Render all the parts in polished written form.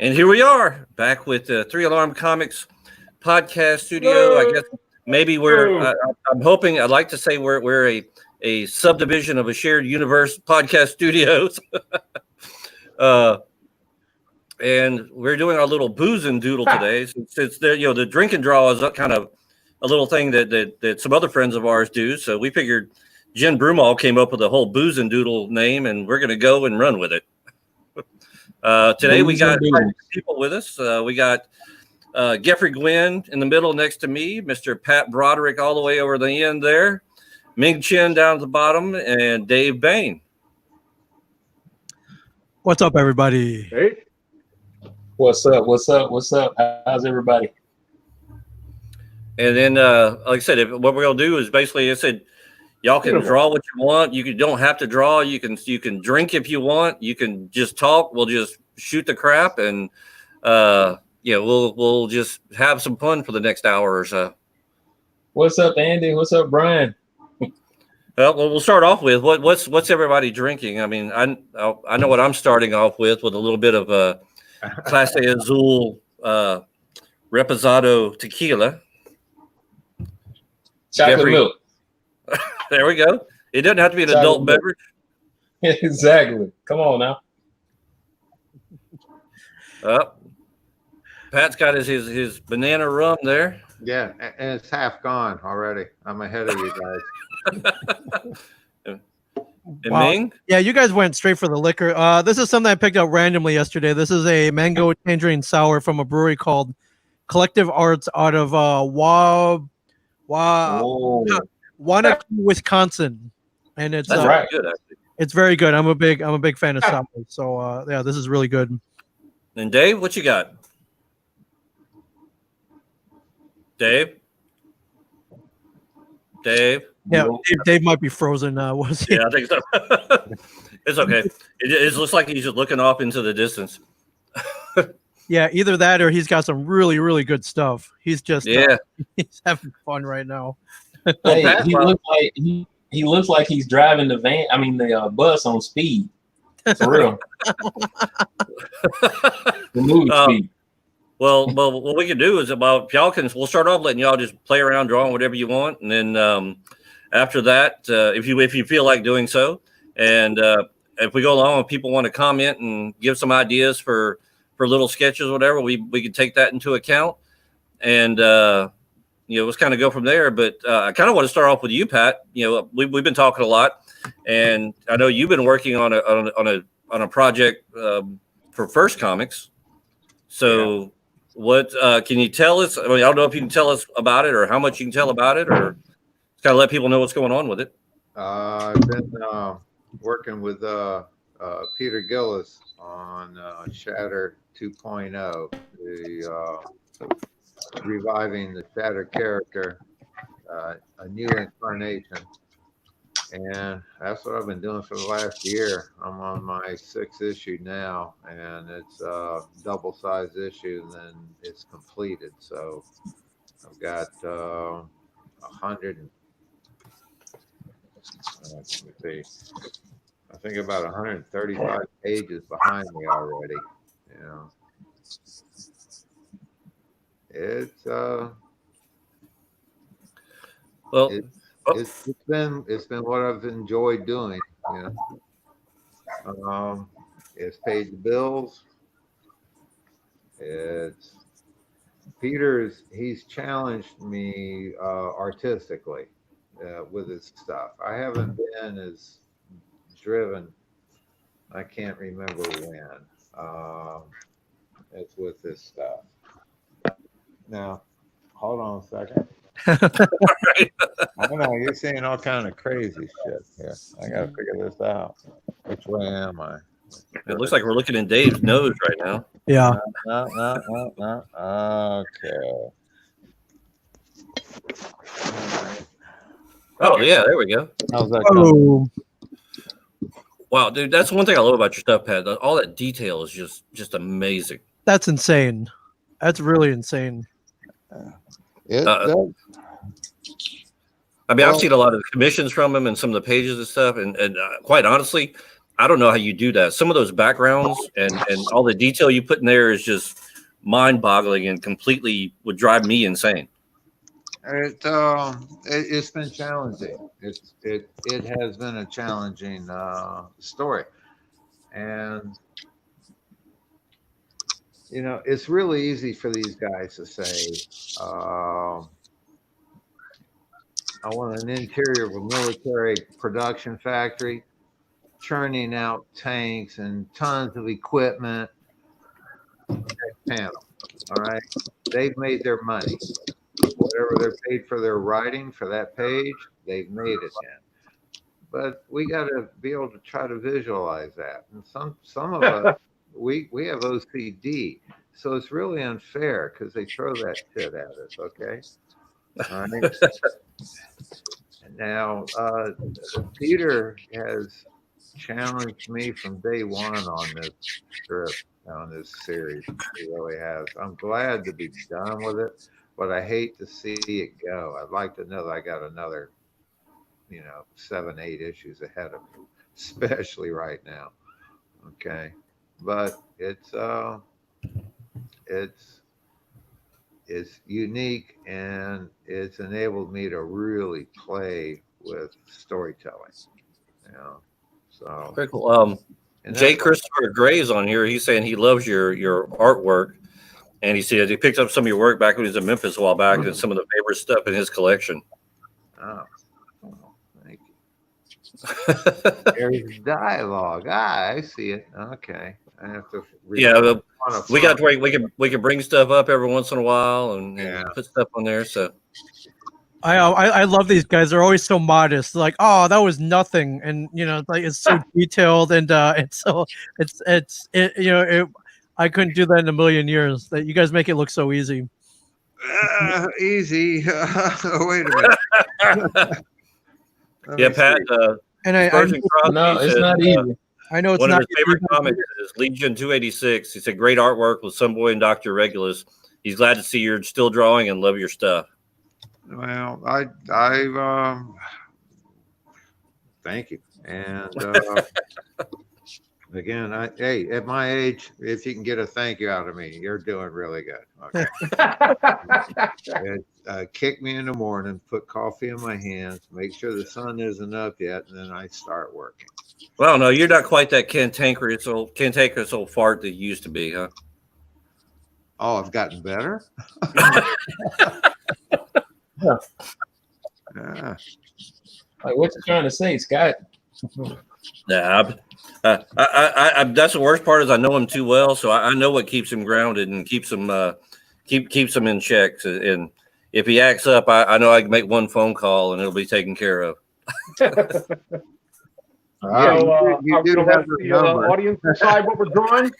And here we are back with the Three Alarm Comics podcast studio. I guess maybe I'm hoping. I'd like to say we're a subdivision of a shared universe podcast studios. And we're doing our little BoozeNDoodle today. Since the drink and draw is kind of a little thing that some other friends of ours do. So we figured Jen Broomall came up with a whole BoozeNDoodle name, and we're going to go and run with it. Today we got people with us. We got Geoffrey Gwynn in the middle next to me, Mr. Pat Broderick all the way over the end there, Ming Chen down at the bottom, and Dave Bain. What's up, everybody? Hey. What's up? How's everybody? And then, like I said, what we're going to do is basically, I said, y'all can draw what you want. You don't have to draw. You can drink if you want. You can just talk. We'll just shoot the crap, and we'll just have some fun for the next hour or so. What's up, Andy? What's up, Brian? Well, we'll start off with what's everybody drinking. I mean, I know what I'm starting off with a little bit of Clase Azul Reposado tequila. Chocolate milk. There we go. It doesn't have to be an adult beverage. Exactly. Come on now. Pat's got his banana rum there. Yeah, and it's half gone already. I'm ahead of you guys. And Ming? Yeah, you guys went straight for the liquor. This is something I picked up randomly yesterday. This is a mango tangerine sour from a brewery called Collective Arts out of Wanakee, Wisconsin, and it's right. Good, actually. It's very good. I'm a big fan of sour, so yeah, this is really good. And Dave, what you got? Dave. Yeah, Dave might be frozen. Was he? Yeah, I think so. It's okay. It looks like he's just looking off into the distance. Yeah, either that or he's got some really, really good stuff. He's just he's having fun right now. Hey, he looks like he's driving the bus on speed. For real. The movie speed. Well, what we can do is we'll start off letting y'all just play around drawing whatever you want, and then after that, if you feel like doing so, and if we go along and people want to comment and give some ideas for little sketches or whatever, we can take that into account, and let's kind of go from there. But I kind of want to start off with you, Pat. We've been talking a lot, and I know you've been working on a project for First Comics. So, what can you tell us? I mean, I don't know if you can tell us about it or how much you can tell about it, or just kind of let people know what's going on with it. I've been working with Peter Gillis on Shatter 2.0, reviving the Shatter character, a new incarnation. And that's what I've been doing for the last year. I'm on my 6th issue now, and it's a double-sized issue, and then it's completed. So I've got 100. Let me see. I think about 135 pages behind me already. It's It's been what I've enjoyed doing. It's paid the bills. It's he's challenged me artistically with his stuff. I haven't been as driven. I can't remember when. It's with this stuff. Now, hold on a second. I don't know. You're saying all kind of crazy shit here. I gotta figure this out. Which way am I? It looks like we're looking in Dave's nose right now. Yeah. Okay. Oh yeah, there we go. How's that going? Wow, dude, that's one thing I love about your stuff, Pat. All that detail is just amazing. That's insane. That's really insane. I mean, I've seen a lot of commissions from him and some of the pages and stuff, and quite honestly, I don't know how you do that. Some of those backgrounds and all the detail you put in there is just mind-boggling and completely would drive me insane. It's been challenging. It has been a challenging story, and you know, it's really easy for these guys to say, I want an interior of a military production factory, churning out tanks and tons of equipment. Panel, all right. They've made their money. Whatever they're paid for their writing for that page, they've made it in. But we got to be able to try to visualize that. And some of us, we have OCD, so it's really unfair because they throw that shit at us. Okay. All right. Now, Peter has challenged me from day one on this strip, on this series. He really has. I'm glad to be done with it, but I hate to see it go. I'd like to know that I got another, 7, 8 issues ahead of me, especially right now. Okay, but it's unique, and it's enabled me to really play with storytelling. So very cool. Jay Christopher Gray is on here. He's saying he loves your artwork, and he said he picked up some of your work back when he was in Memphis a while back, and some of the favorite stuff in his collection. Oh, thank you. There's dialogue. I see it. Okay, I have to. Yeah, we got to where we can bring stuff up every once in a while and put stuff on there. So I love these guys. They're always so modest. Like, oh, that was nothing, and it's so detailed, and I couldn't do that in a million years. That you guys make it look so easy. Easy. Wait a minute. Yeah, Pat. No, it's not easy. I know it's one not of his favorite comics is Legion 286. He said, "Great artwork with Some Boy and Dr. Regulus. He's glad to see you're still drawing and love your stuff." Well, I thank you. And again, hey, at my age, if you can get a thank you out of me, you're doing really good. Okay. Kick me in the morning, put coffee in my hands, make sure the sun isn't up yet, and then I start working. Well, no, you're not quite that cantankerous old fart that you used to be, huh? Oh, I've gotten better. Yeah. Like, what you trying to say, Scott? Yeah, that's the worst part is I know him too well, so I know what keeps him grounded and keeps him keeps him in check. And if he acts up, I know I can make one phone call and it'll be taken care of. You do have the audience decide what we're drawing.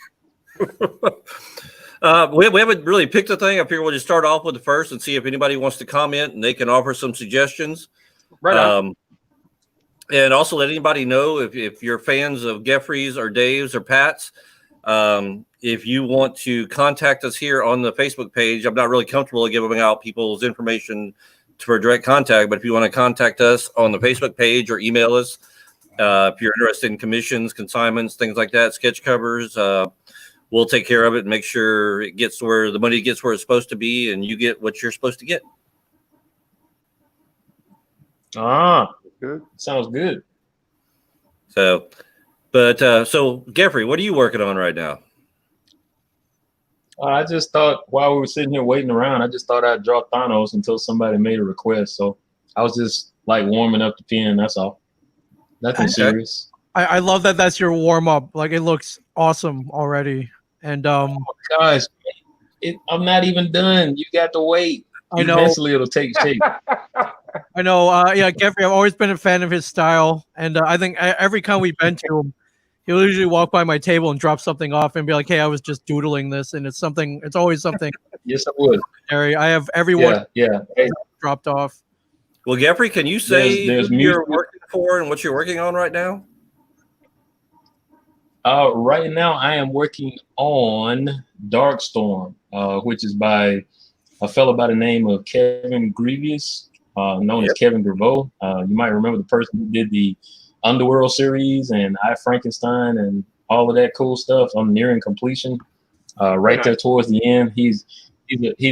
We haven't really picked a thing. I figure we'll just start off with the first and see if anybody wants to comment and they can offer some suggestions. Right on. And also let anybody know if you're fans of Geoffrey's or Dave's or Pat's, if you want to contact us here on the Facebook page. I'm not really comfortable giving out people's information for direct contact, but if you want to contact us on the Facebook page or email us, if you're interested in commissions, consignments, things like that, sketch covers, we'll take care of it and make sure it gets where the money gets where it's supposed to be and you get what you're supposed to get. Good. Sounds good. So Geoffrey, what are you working on right now? I just thought while we were sitting here waiting around, I just thought I'd draw Thanos until somebody made a request. So I was just like warming up the pen. That's all. Nothing serious. I love that. That's your warm up. Like, it looks awesome already. And oh gosh, I'm not even done. You got to wait. I know. Eventually, it'll take shape. I know. Yeah, Geoffrey, I've always been a fan of his style, and I think every time we've been to him, he'll usually walk by my table and drop something off and be like, "Hey, I was just doodling this," and it's always something. Yes, I would. I have everyone dropped off. Well, Geoffrey, can you say who you're working for and what you're working on right now? Right now, I am working on Darkstorm, which is by a fellow by the name of Kevin Grievous, known as Kevin Graveau. You might remember the person who did the Underworld series and I Frankenstein and all of that cool stuff. I'm nearing completion. Right there towards the end, he's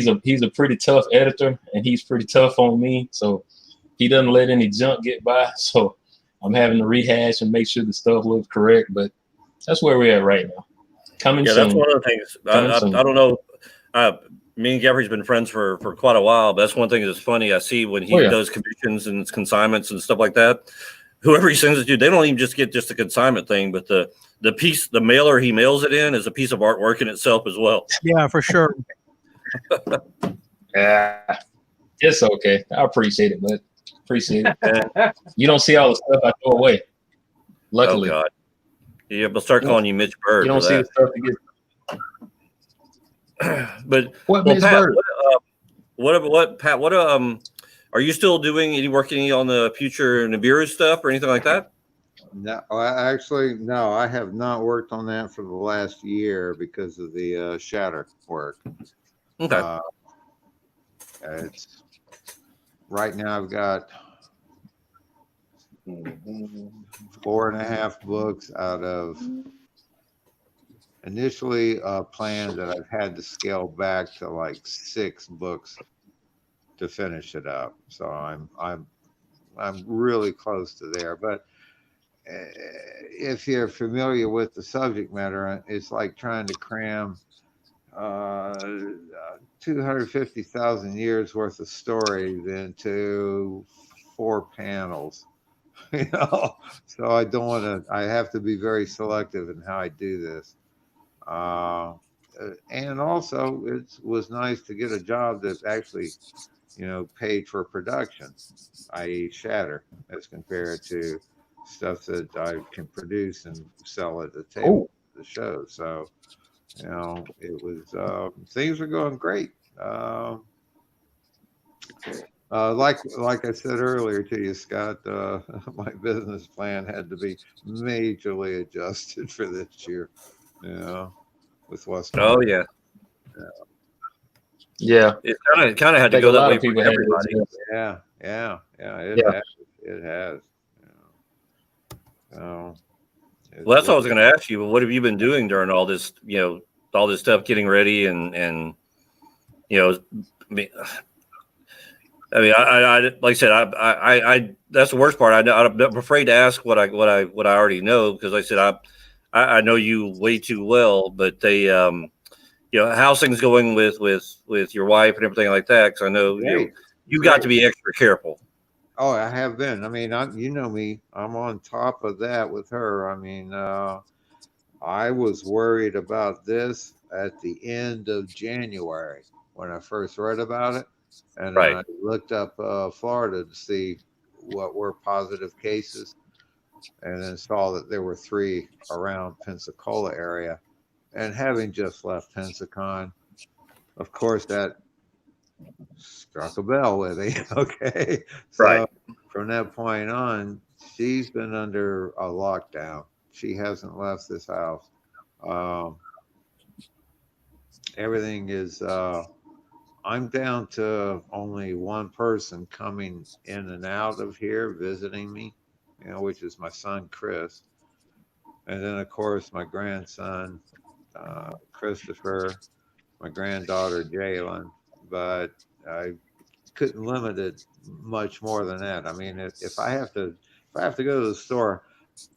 a pretty tough editor, and he's pretty tough on me. So he doesn't let any junk get by. So I'm having to rehash and make sure the stuff looks correct. But that's where we're at right now. Coming soon. That's one of the things. I don't know. Me and Jeffrey's been friends for quite a while. But that's one thing that's funny. I see when he does commissions and consignments and stuff like that. Whoever he sends it to, they don't even just get just a consignment thing, but the piece, the mailer he mails it in, is a piece of artwork in itself as well. Yeah, for sure. Yeah, it's okay. I appreciate it, but appreciate it. You don't see all the stuff I throw away. Luckily, oh God, yeah, we'll start calling you Mitch Bird. You don't see the stuff to get. But what Mitch Bird? Pat? Are you still working on the future Nibiru stuff or anything like that? No, actually, no. I have not worked on that for the last year because of the shatter work. Okay. It's right now. I've got 4.5 books out of initially a plan that I've had to scale back to like 6 books to finish it up. So I'm really close to there. But if you're familiar with the subject matter, it's like trying to cram 250,000 years worth of stories into 4 panels. You know, so I don't want to. I have to be very selective in how I do this. And also, it was nice to get a job that actually, paid for production, i.e. shatter, as compared to stuff that I can produce and sell at the table of the show. So, it was, things were going great. Like I said earlier to you, Scott, my business plan had to be majorly adjusted for this year, with what's going on. Oh yeah. Yeah, it kind of had to go that way for everybody. Yeah. It has. Well, that's what I was going to ask you. What have you been doing during all this? All this stuff, getting ready, and I like I said, I that's the worst part. I'm afraid to ask what I already know, because like I said, I know you way too well, but they how's things going with your wife and everything like that? Because I know you got to be extra careful. Oh, I have been. I mean, you know me. I'm on top of that with her. I mean, I was worried about this at the end of January when I first read about it, and I looked up Florida to see what were positive cases, and then saw that there were 3 around Pensacola area. And having just left Pensacon, of course, that struck a bell with me. Okay. So from that point on, she's been under a lockdown. She hasn't left this house. Everything is, I'm down to only one person coming in and out of here visiting me, which is my son, Chris. And then, of course, my grandson, Christopher, my granddaughter, Jalen. But I couldn't limit it much more than that. I mean, if I have to go to the store,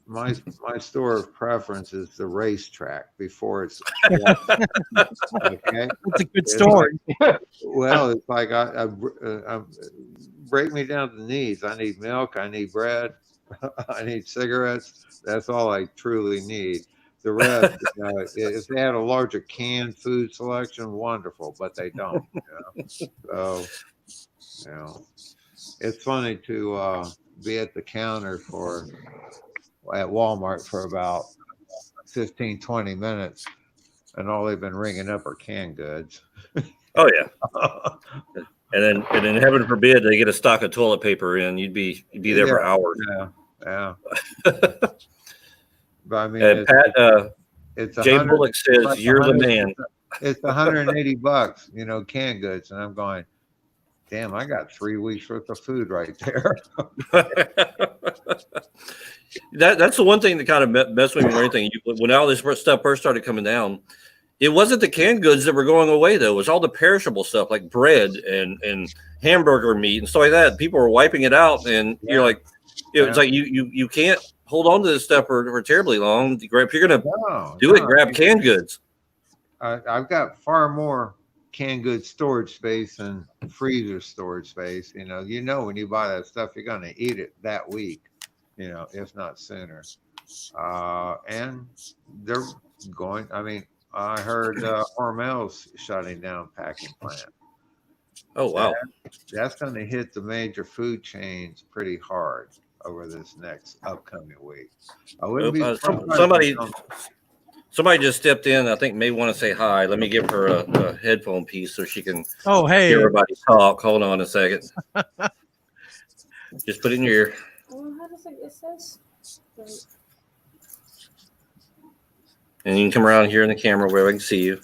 my store of preference is the racetrack before it's okay. That's a good story. Well, it's like I break me down to needs. I need milk. I need bread. I need cigarettes. That's all I truly need. The rest, if they had a larger canned food selection, wonderful, but they don't. So, it's funny to be at the counter at Walmart for about 15, 20 minutes, and all they've been ringing up are canned goods. Oh yeah. And then heaven forbid they get a stock of toilet paper in, you'd be there for hours. Yeah. But I mean, Pat, Jay Bullock says you're the man. It's $180, canned goods, and I'm going, damn, I got 3 weeks worth of food right there. That's the one thing that kind of messed with me or anything. When all this stuff first started coming down, it wasn't the canned goods that were going away, though. It was all the perishable stuff like bread and hamburger meat and stuff like that. People were wiping it out, and you're like, it was like you can't hold on to this stuff for terribly long. If you're going to do it, grab canned goods. I've got far more canned goods storage space and freezer storage space. You know, when you buy that stuff, you're going to eat it that week, if not sooner. And they're going, I mean, I heard Hormel's shutting down packing plant. Oh, wow. That's going to hit the major food chains pretty hard over this next upcoming week. I wouldn't be Somebody just stepped in. I think may want to say hi. Let me give her a headphone piece so she can hear everybody talk. Hold on a second. Just put it in your ear. How does it get this? And you can come around here in the camera where I can see you.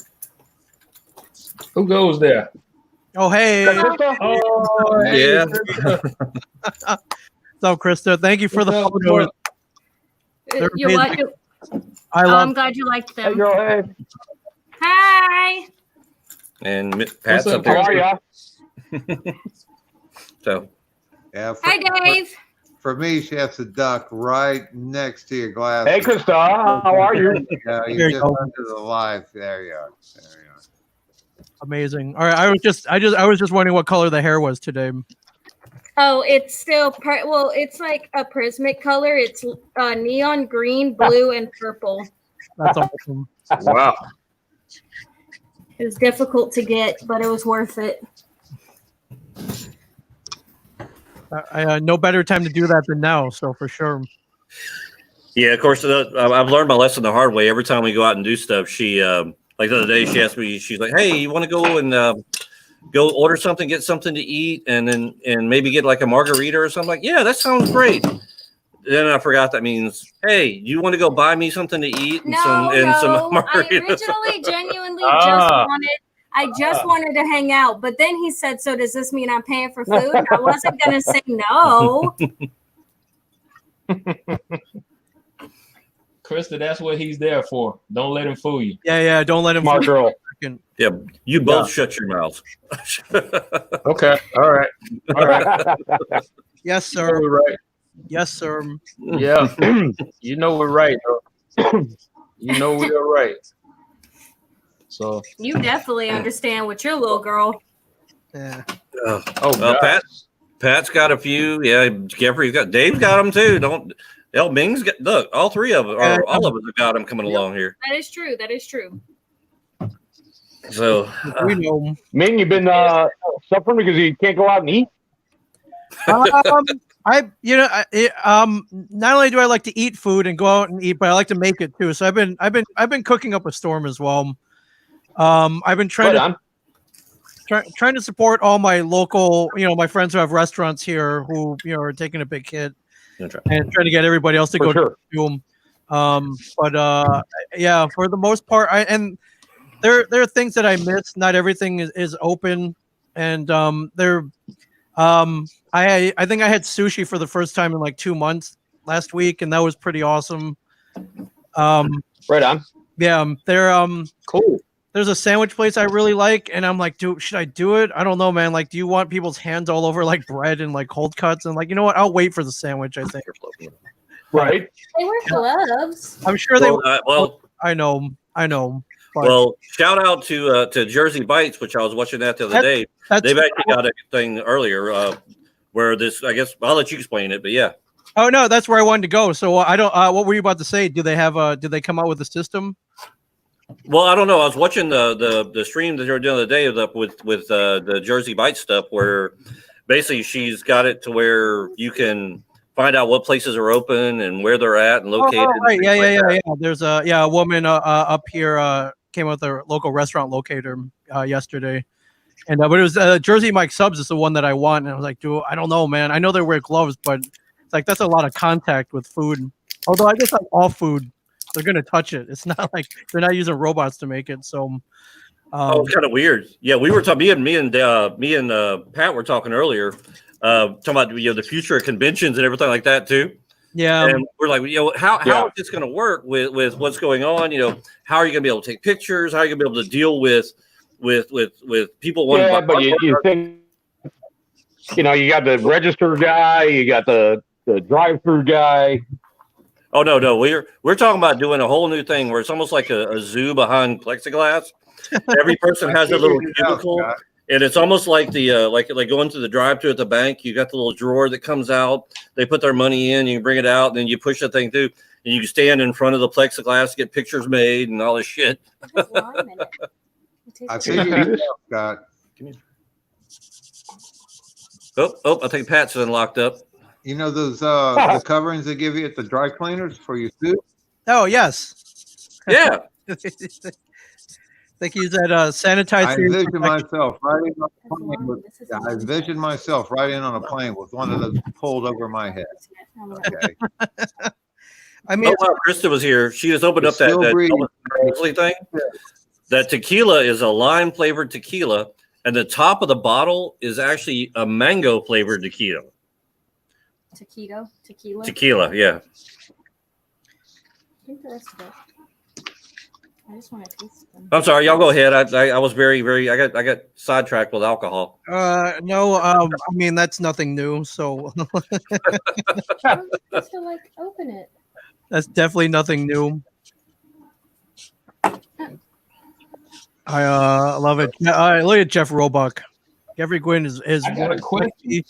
Who goes there? Oh, hey. Oh, yeah. So, Krista, thank you for the photo. You're welcome. I'm glad you liked them. Hey, girl, hey. Hi. And Pat's up there. How are ya? So. Yeah. Hi, Dave. For me, she has to duck right next to your glass. Hey, Krista, how are you? Yeah, you're just under the live. There you are. There you are. Amazing. All right, I was just wondering what color the hair was today. Oh, it's still it's like a prismatic color. It's neon green, blue, and purple. That's awesome. Wow. It was difficult to get, but it was worth it. No better time to do that than now, so for sure. Yeah, of course. I've learned my lesson the hard way. Every time we go out and do stuff, she like the other day, she asked me, she's like, "Hey, you want to go and go order something, get something to eat, and maybe get like a margarita or something?" Like, yeah, that sounds great. Then I forgot that means, hey, you want to go buy me something to eat and some margaritas? I originally genuinely I just wanted to hang out, but then he said, "So does this mean I'm paying for food?" I wasn't gonna say no. Krista, that's what he's there for. Don't let him fool you. Yeah, don't let him. Smart girl. Yeah, you both shut your mouths. Okay, all right. Yes, You know sir. we're right. Yes, sir. Yeah, you know we're right. You know we are right. So You definitely understand with your little girl. Yeah. Pat's got a few. Yeah, Jeffrey's got. Dave's got them too. Ming's got. Look, all three of them, or all of us have got them coming along here. That is true. That is true. So We know. Ming, you've been suffering because you can't go out and eat? Not only do I like to eat food and go out and eat, but I like to make it too. So I've been cooking up a storm as well. I've been trying to support all my local, my friends who have restaurants here who, are taking a big hit, and trying to get everybody else to go to them. Yeah, for the most part, there are things that I miss. Not everything is open, and I think I had sushi for the first time in like 2 months last week, and that was pretty awesome. Right on. Yeah, Cool. There's a sandwich place I really like, and I'm like, dude, should I do it? I don't know, man. Like, do you want people's hands all over like bread and like cold cuts? And like, you know what? I'll wait for the sandwich, I think. Right. They wear gloves. I'm sure they. I know. Well, shout out to Jersey Bites, which I was watching that the other day. They've actually got a thing earlier where this. I guess I'll let you explain it, but yeah. Oh no, that's where I wanted to go. So I don't. What were you about to say? Do they have? Did they come out with a system? Well, I don't know. I was watching the stream that they were doing the other day with the Jersey Bites stuff, where basically she's got it to where you can find out what places are open and where they're at and located. Oh, right. Yeah. There's a woman up here came with a local restaurant locator yesterday, and but it was Jersey Mike Subs is the one that I want, and I was like, dude, I don't know, man. I know they wear gloves, but it's like that's a lot of contact with food. Although I guess like all food, they're gonna touch it. It's not like they're not using robots to make it. So, it's kind of weird. Yeah, we were talking. Me and Pat were talking earlier, talking about the future of conventions and everything like that too. Yeah. And we're like, how is this going to work with what's going on? How are you going to be able to take pictures? How are you going to be able to deal with people wanting to buy but you think, you got the register guy, you got the drive-through guy. Oh no, we're talking about doing a whole new thing where it's almost like a zoo behind plexiglass. Every person has a little cubicle, and it's almost like the like going to the drive-thru at the bank. You got the little drawer that comes out. They put their money in. You can bring it out, and then you push the thing through, and you can stand in front of the plexiglass, get pictures made, and all this shit. I figured it out, Scott. Oh, I think Pat's been locked up. You know those the coverings they give you at the dry cleaners for your suit? Oh yes. Yeah. They use that sanitized. I envisioned myself riding on a plane with. I envisioned myself riding on a plane with one of those pulled over my head. Okay. I mean, Krista was here. She just opened up that thing. That tequila is a lime flavored tequila, and the top of the bottle is actually a mango flavored tequila. Tequila, yeah. I think the rest of it. I just want to taste them. I'm sorry, y'all go ahead. I was very I got sidetracked with alcohol. No, I mean that's nothing new. So Just to open it. That's definitely nothing new. I love it. Look at Jeff Roebuck. Jeffrey Gwynn is I got a question.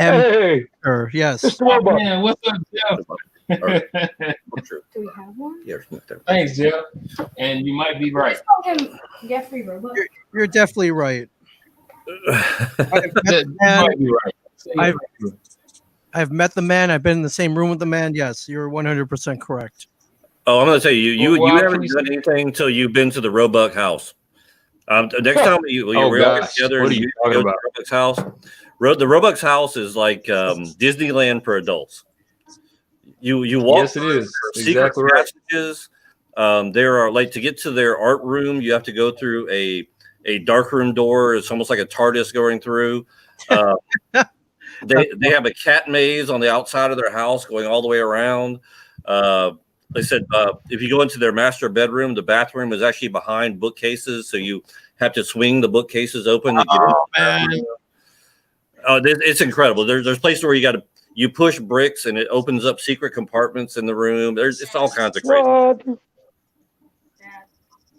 Hey, yes. Mr. Roebuck. Man, what's up, Jeff? Do we have one? Yeah. Thanks, Jeff. And you might be right. Let's call him Jeffrey Roebuck. You're definitely right. You might be right. I've met the man. I've been in the same room with the man. Yes, you're 100% correct. Oh, I'm going to say you Well, haven't done anything until you've been to the Roebuck house. Next time we're all together, what are you talking about? The Roebuck's house. The Roebuck's house is like Disneyland for adults. You walk. Yes, it is. Secret Exactly right. passages. There are to get to their art room, you have to go through a dark room door. It's almost like a TARDIS going through. They have a cat maze on the outside of their house going all the way around. They said if you go into their master bedroom, the bathroom is actually behind bookcases, so you have to swing the bookcases open to get in. It's incredible. There's places where you push bricks and it opens up secret compartments in the room. It's all kinds of crazy. What? Dad,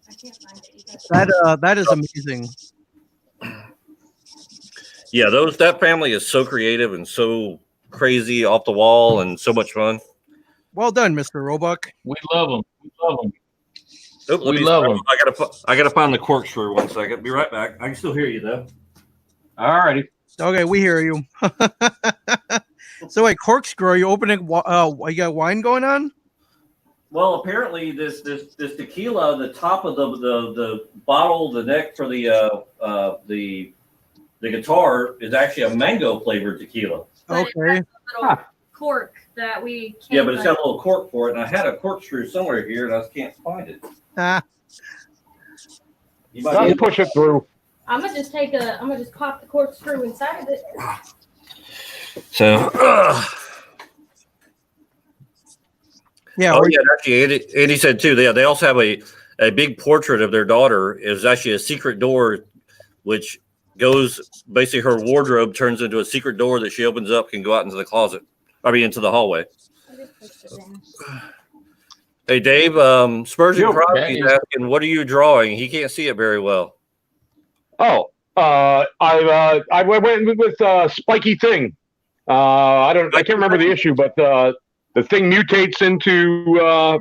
I can't find it. That is amazing. Yeah, that family is so creative and so crazy, off the wall, and so much fun. Well done, Mr. Roebuck. We love them. We love them. Oh, We love them. I gotta find the corkscrew. 1 second. Be right back. I can still hear you though. All righty. Okay, we hear you. So, wait, corkscrew, are you opening? You got wine going on? Well, apparently this tequila, the top of the bottle, the neck for the guitar is actually a mango flavored tequila. But Okay. it has a little cork that we can't. Yeah, but it's got a little cork for it, and I had a corkscrew somewhere here, and I just can't find it. You might Let's be- push it through. I'm gonna just pop the corkscrew inside of it. So, Yeah. oh yeah, actually, Andy said too. They also have a big portrait of their daughter. Is actually a secret door, which goes basically her wardrobe turns into a secret door that she opens up, can go out into the closet. Into the hallway. Hey Dave, Spurgeon Yo, Crosby is asking, what are you drawing? He can't see it very well. Oh, I went with Spiky Thing. I can't remember the issue, but the thing mutates into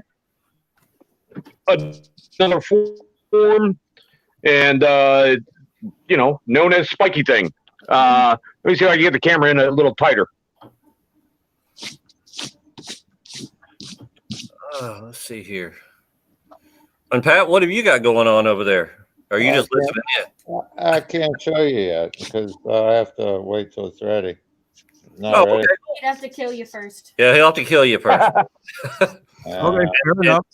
another form, and known as Spiky Thing. Let me see if I can get the camera in a little tighter. Let's see here. And Pat, what have you got going on over there? Are you just listening in? I can't show you yet because I have to wait till it's ready. Not Oh, ready. okay. He'd have to kill you first. Yeah, he'll have to kill you first. Okay, fair enough.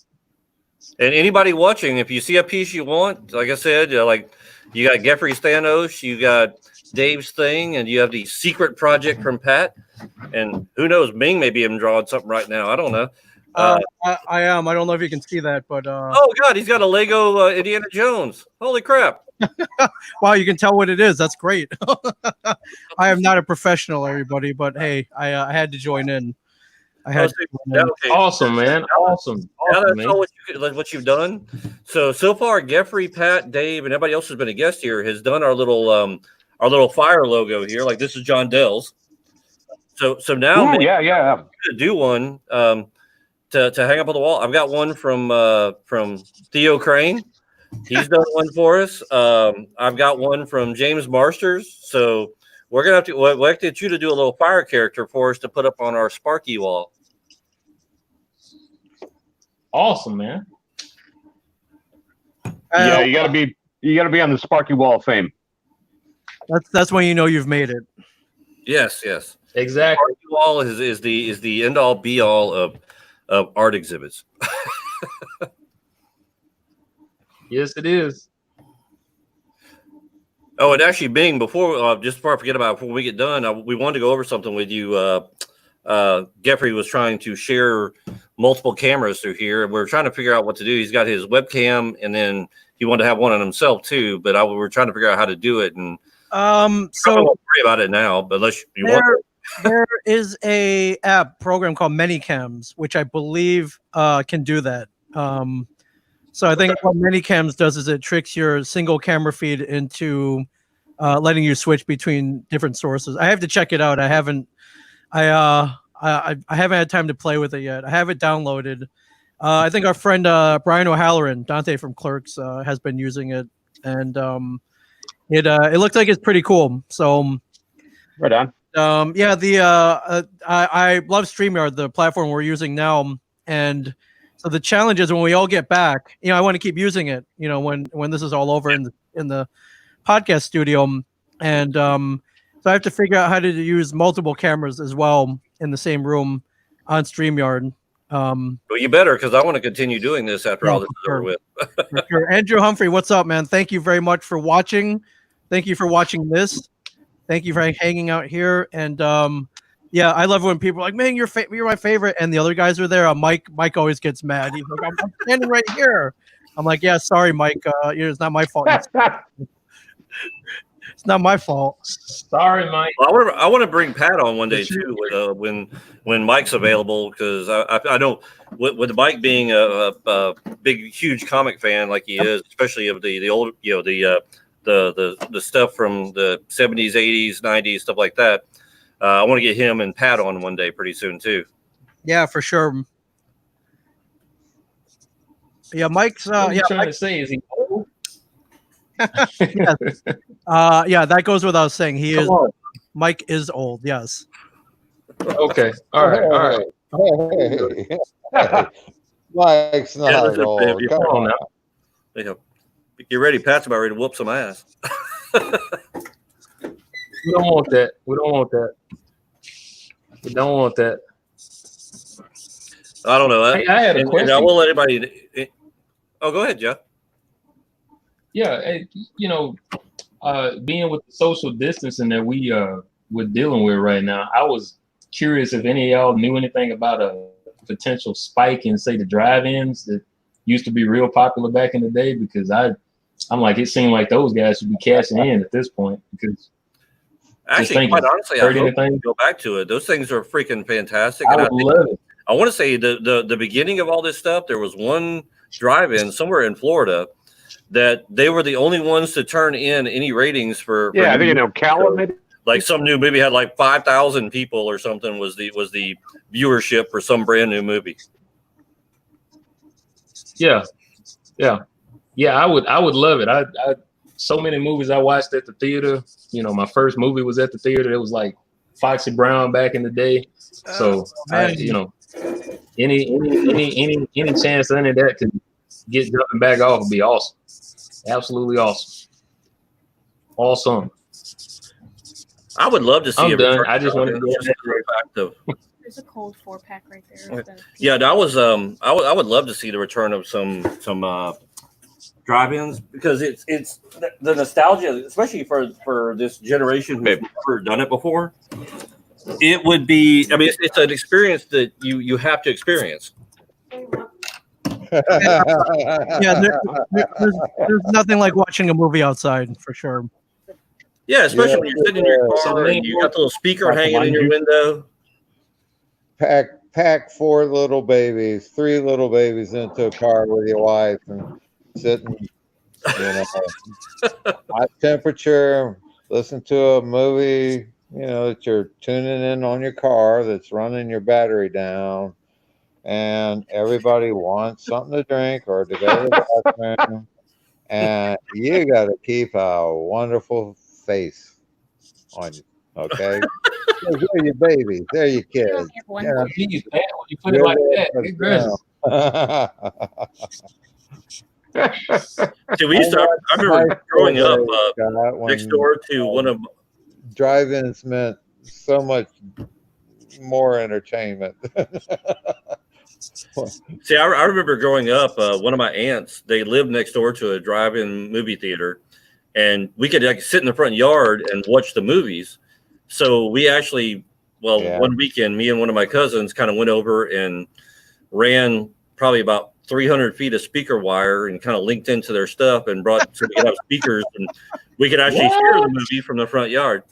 And anybody watching, if you see a piece you want, like I said, you got Geoffrey Stanos, you got Dave's thing, and you have the secret project from Pat, and who knows, Ming may be even drawing something right now. I don't know. I am. I don't know if you can see that, but Oh God, he's got a Lego Indiana Jones. Holy crap! wow, you can tell what it is. That's great. I am not a professional, everybody, but hey, I had to join in. I had to join in. Okay. Awesome, man. Awesome. Now Awesome, that's man. all what you've done. So far, Geoffrey, Pat, Dave, and everybody else who's been a guest here has done our little fire logo here. Like this is John Dell's. So now, Ooh, maybe yeah. I'm gonna do one to hang up on the wall. I've got one from Theo Crane. He's done one for us. I've got one from James Marsters. So we're gonna have to we'll have to get you to do a little fire character for us to put up on our Sparky wall. Awesome, man. Yeah, you gotta be on the Sparky Wall of Fame. That's when you know you've made it. Yes. Exactly. Sparky wall is the end all be all of art exhibits. Yes, it is. Oh, and actually, Bing, before I forget about it, before we get done, we wanted to go over something with you. Geoffrey was trying to share multiple cameras through here, and we're trying to figure out what to do. He's got his webcam, and then he wanted to have one on himself too. But we were trying to figure out how to do it, and So I won't worry about it now. But unless you want to. there is a program called ManyCams, which I believe can do that. So I think what ManyCams does is it tricks your single camera feed into letting you switch between different sources. I have to check it out. I haven't had time to play with it yet. I have it downloaded. I think our friend Brian O'Halloran, Dante from Clerks, has been using it, and it looks like it's pretty cool. So Right on. I love StreamYard, the platform we're using now, and so the challenge is when we all get back, I want to keep using it, when this is all over in the podcast studio, and so I have to figure out how to use multiple cameras as well in the same room on StreamYard. Well, you better, because I want to continue doing this after all this is over with. For sure. Andrew Humphrey, what's up, man? Thank you very much for watching. Thank you for watching this. Thank you for hanging out here. And I love when people are like, man, you're my favorite, and the other guys are there. Mike always gets mad. He's like, I'm standing right here. I'm like, yeah, sorry, Mike. It's not my fault. It's not my fault. Sorry, Mike. Well, I want to bring Pat on one day too, when Mike's available, because I don't with Mike being a big, huge comic fan like he is, especially of the old, the stuff from the 70s, 80s, 90s, stuff like that. I want to get him and Pat on one day pretty soon too. Yeah, for sure. Yeah, Mike's. What are you trying to say? Is he old? Yes. That goes without saying. Mike is old. Yes. Okay. All right. Hey. Mike's not old. Come on now. Get ready. Pat's about ready to whoop some ass. We don't want that. We don't want that. I don't know. I had a question. And I will let anybody. Oh, go ahead, Jeff. Yeah, being with the social distancing that we're dealing with right now, I was curious if any of y'all knew anything about a potential spike in, say, the drive-ins that used to be real popular back in the day, because I'm like, it seemed like those guys should be cashing in at this point, because actually, quite honestly, I hope we go back to it. Those things are freaking fantastic. I would love it. I want to say the beginning of all this stuff, there was one drive-in somewhere in Florida that they were the only ones to turn in any ratings for. Yeah, I think Callum. Like some new movie had like 5,000 people or something was the viewership for some brand new movie. Yeah. I would love it. I so many movies I watched at the theater. My first movie was at the theater. It was like Foxy Brown back in the day. So any chance any of that could get jumping back off would be awesome. Absolutely awesome. Awesome. I would love to see I'm done. I just want to go. There's a cold 4-pack right there. Yeah, I would love to see the return of some drive-ins because it's the nostalgia, especially for this generation who's never done it before. It would be. I mean, it's an experience that you have to experience. Yeah, there's nothing like watching a movie outside for sure. Yeah, especially when you're sitting in your car and you got the little speaker hanging in your window. Pack 4 little babies, 3 little babies into a car with your wife and sitting, hot temperature, listen to a movie, that you're tuning in on your car that's running your battery down, and everybody wants something to drink or to go to the bathroom, and you got to keep a wonderful face on you, okay? There are your babies. There are your kids. Yeah, geez, man, when you put it like that, it aggressive. See, I remember growing up next door to one of drive-ins meant so much more entertainment. See, I remember growing up, one of my aunts, they lived next door to a drive-in movie theater, and we could sit in the front yard and watch the movies. So we actually, one weekend, me and one of my cousins kind of went over and ran probably about 300 feet of speaker wire and kind of linked into their stuff and so we could have speakers and we could actually hear the movie from the front yard.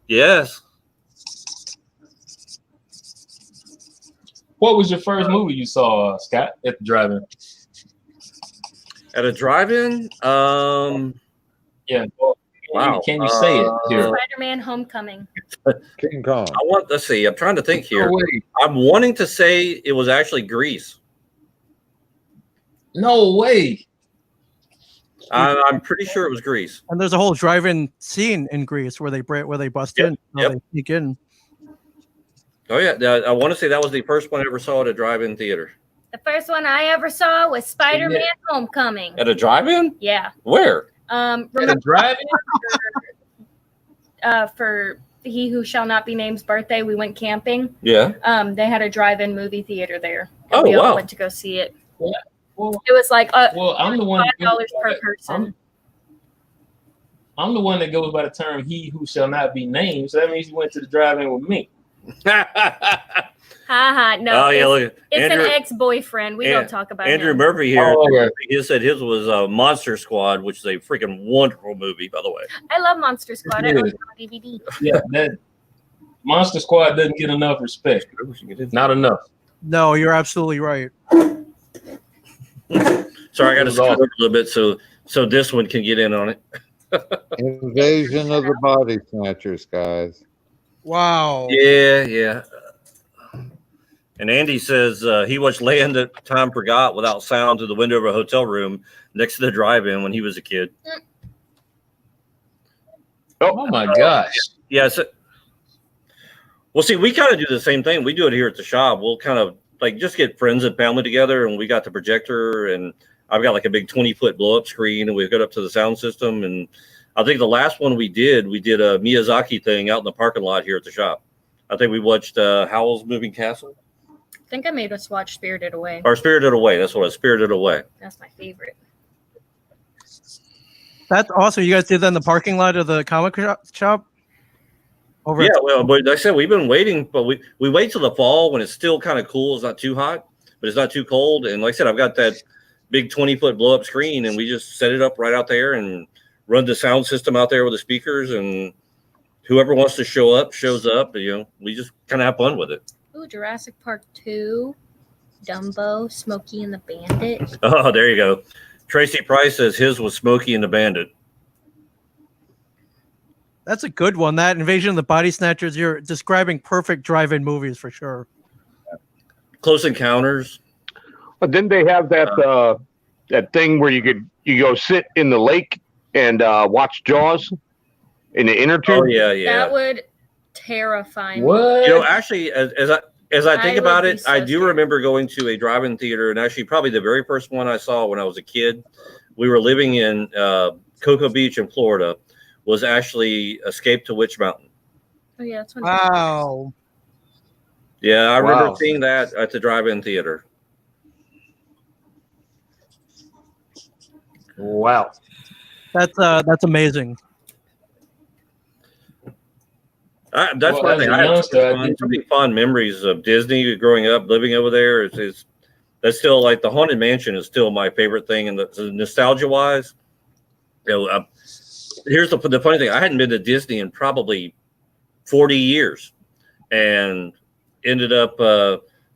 Yes. What was your first movie you saw, Scott, at the drive-in? At a drive-in? Yeah. Wow. Can you say it here? Spider-Man: Homecoming. King Kong. Let's see. I'm trying to think here. No way. I'm wanting to say it was actually Grease. No way. I'm pretty sure it was Grease. And there's a whole drive-in scene in Greece where they bust in, they sneak in. Oh yeah, I want to say that was the first one I ever saw at a drive-in theater. The first one I ever saw was Spider-Man: Homecoming. At a drive-in? Yeah. Where? At a drive-in? For He Who Shall Not Be Named's birthday, we went camping. Yeah. They had a drive-in movie theater there. And we all went to go see it. Yeah. Well, it was like I'm the one $5 per person. I'm the one that goes by the term "he who shall not be named." So that means you went to the drive-in with me. No. Oh yeah, look. It's an ex-boyfriend. We don't talk about Andrew him. Murphy here. Oh, yeah. He said his was Monster Squad, which is a freaking wonderful movie, by the way. I love Monster Squad. I own it on DVD. Yeah, that Monster Squad doesn't get enough respect. Not enough. No, you're absolutely right. Sorry, I got to scoot over a little bit so this one can get in on it. Invasion of the Body Snatchers, guys. Wow. Yeah. And Andy says he watched Land That Time Forgot without sound through the window of a hotel room next to the drive-in when he was a kid. Oh my gosh. Yeah. Well, see, we kind of do the same thing. We do it here at the shop. We'll kind of just get friends and family together, and we got the projector, and I've got like a big 20-foot blow-up screen, and we've got up to the sound system. And I think the last one we did a Miyazaki thing out in the parking lot here at the shop. I think we watched Howl's Moving Castle. I think I made us watch Spirited Away. Or Spirited Away. That's what it was. Spirited Away. That's my favorite. That's awesome. You guys did that in the parking lot of the comic shop? Yeah, well, but like I said, we've been waiting, but we wait till the fall when it's still kind of cool. It's not too hot, but it's not too cold. And like I said, I've got that big 20-foot blow-up screen, and we just set it up right out there and run the sound system out there with the speakers, and whoever wants to show up shows up. We just kind of have fun with it. Ooh, Jurassic Park 2, Dumbo, Smokey and the Bandit. Oh, there you go. Tracy Price says his was Smokey and the Bandit. That's a good one. That Invasion of the Body Snatchers, you're describing perfect drive-in movies for sure. Close Encounters. But didn't they have that that thing where you go sit in the lake and watch Jaws in the inner tube? Oh yeah. That would terrify me. What? Actually, as I think about it, I do remember going to a drive-in theater, and actually probably the very first one I saw when I was a kid. We were living in Cocoa Beach in Florida. Was actually Escape to Witch Mountain. Oh yeah, that's one. Wow. Yeah, I remember seeing that at the drive-in theater. Wow. That's amazing. That's Well, one as thing. a I have youngster, I so did. many fond memories of Disney growing up, living over there. That's still like the Haunted Mansion is still my favorite thing, and the nostalgia wise. Here's the funny thing: I hadn't been to Disney in probably 40 years, and ended up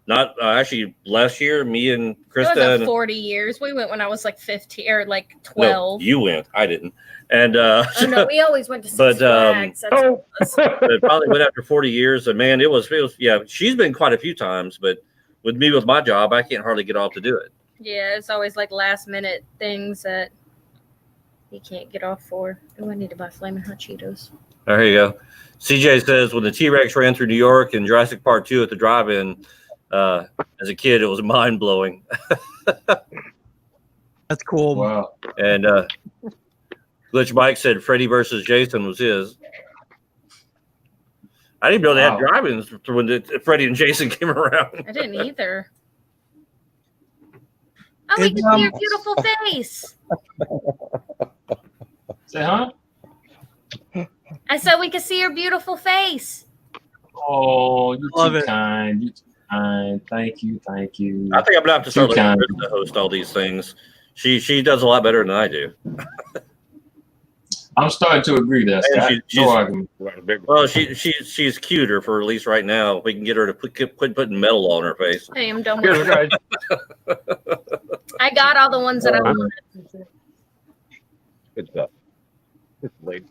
not actually last year. Me and It Krista. wasn't 40 years. We went when I was like 15 or like 12. No, you went. I didn't. And Oh no, we always went to Six but, Flags. That's what it was. it probably went after 40 years. And man, it was yeah. She's been quite a few times, but with me with my job, I can't hardly get off to do it. Yeah, it's always like last minute things that you can't get off for. Oh, I need to buy Flamin' Hot Cheetos. There you go. CJ says when the T-Rex ran through New York in Jurassic Park 2 at the drive-in, as a kid, it was mind blowing. That's cool. Wow. And Glitch Mike said Freddy versus Jason was his. I didn't know they had drive-ins when Freddy and Jason came around. I didn't either. Oh, we can see your beautiful face. Say, huh? I said we could see your beautiful face. Oh, you're Love too it. kind. You're too kind. Thank you. Thank you. I think I'm gonna have to start Too letting kind. Krista host all these things. She does a lot better than I do. I'm starting to agree there, And Scott. she's- No argument. Well, she's cuter for at least right now. We can get her to quit putting metal on her face. Hey, I'm done Here's with guys. I got all the ones that I wanted. Good stuff. It's late.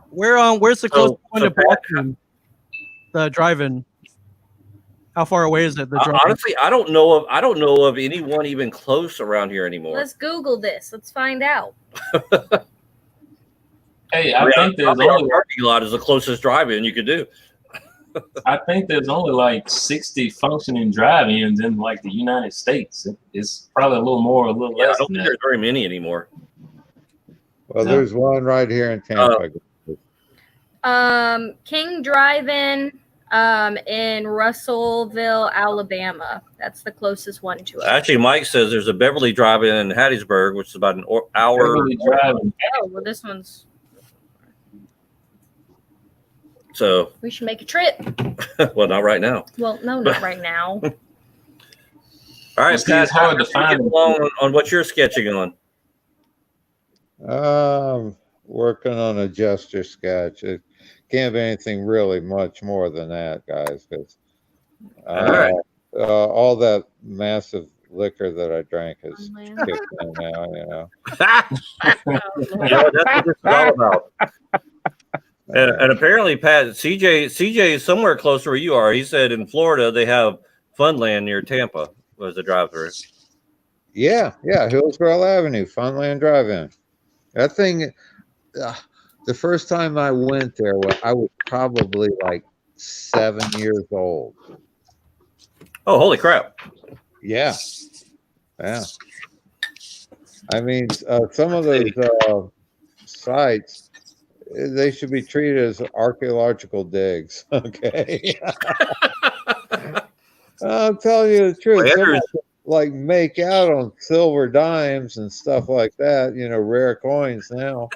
Where's the closest one to Pat, Boston? The drive-in. How far away is it? The drive-in? honestly, I don't know of anyone even close around here anymore. Let's Google this. Let's find out. Hey, I think there's probably our only parking lot is the closest drive-in you could do. I think there's only like 60 functioning drive-ins in like the United States. It's probably a little more, a little Yeah, I less don't than think that. there's very many anymore. Well, No. there's one right here in Tampa. King Drive-In in Russellville, Alabama. That's the closest one to us. Actually, Mike says there's a Beverly Drive-In in Hattiesburg, which is about an hour. Beverly driving. Oh, well, this one's. So, We should make a trip. well, not right now. Well, no, not right now. All right, See, Pat, it's hard to how are you getting find. along on what you're sketching on. Working on a gesture sketch. It can't be anything really much more than that, guys, because All right. all that massive liquor that I drank has Man. kicked in now, you know. Yeah, that's what this is all about. And apparently, Pat, CJ is somewhere closer where you are. He said in Florida they have Funland near Tampa was the drive-through. Yeah, Hillsborough Avenue, Funland Drive-In. That thing, the first time I went there, I was probably like 7 years old. Oh, holy crap! Yeah. I mean, some of those sites, they should be treated as archaeological digs. Okay. I'll tell you the truth. Some like make out on silver dimes and stuff like that, you know, rare coins now.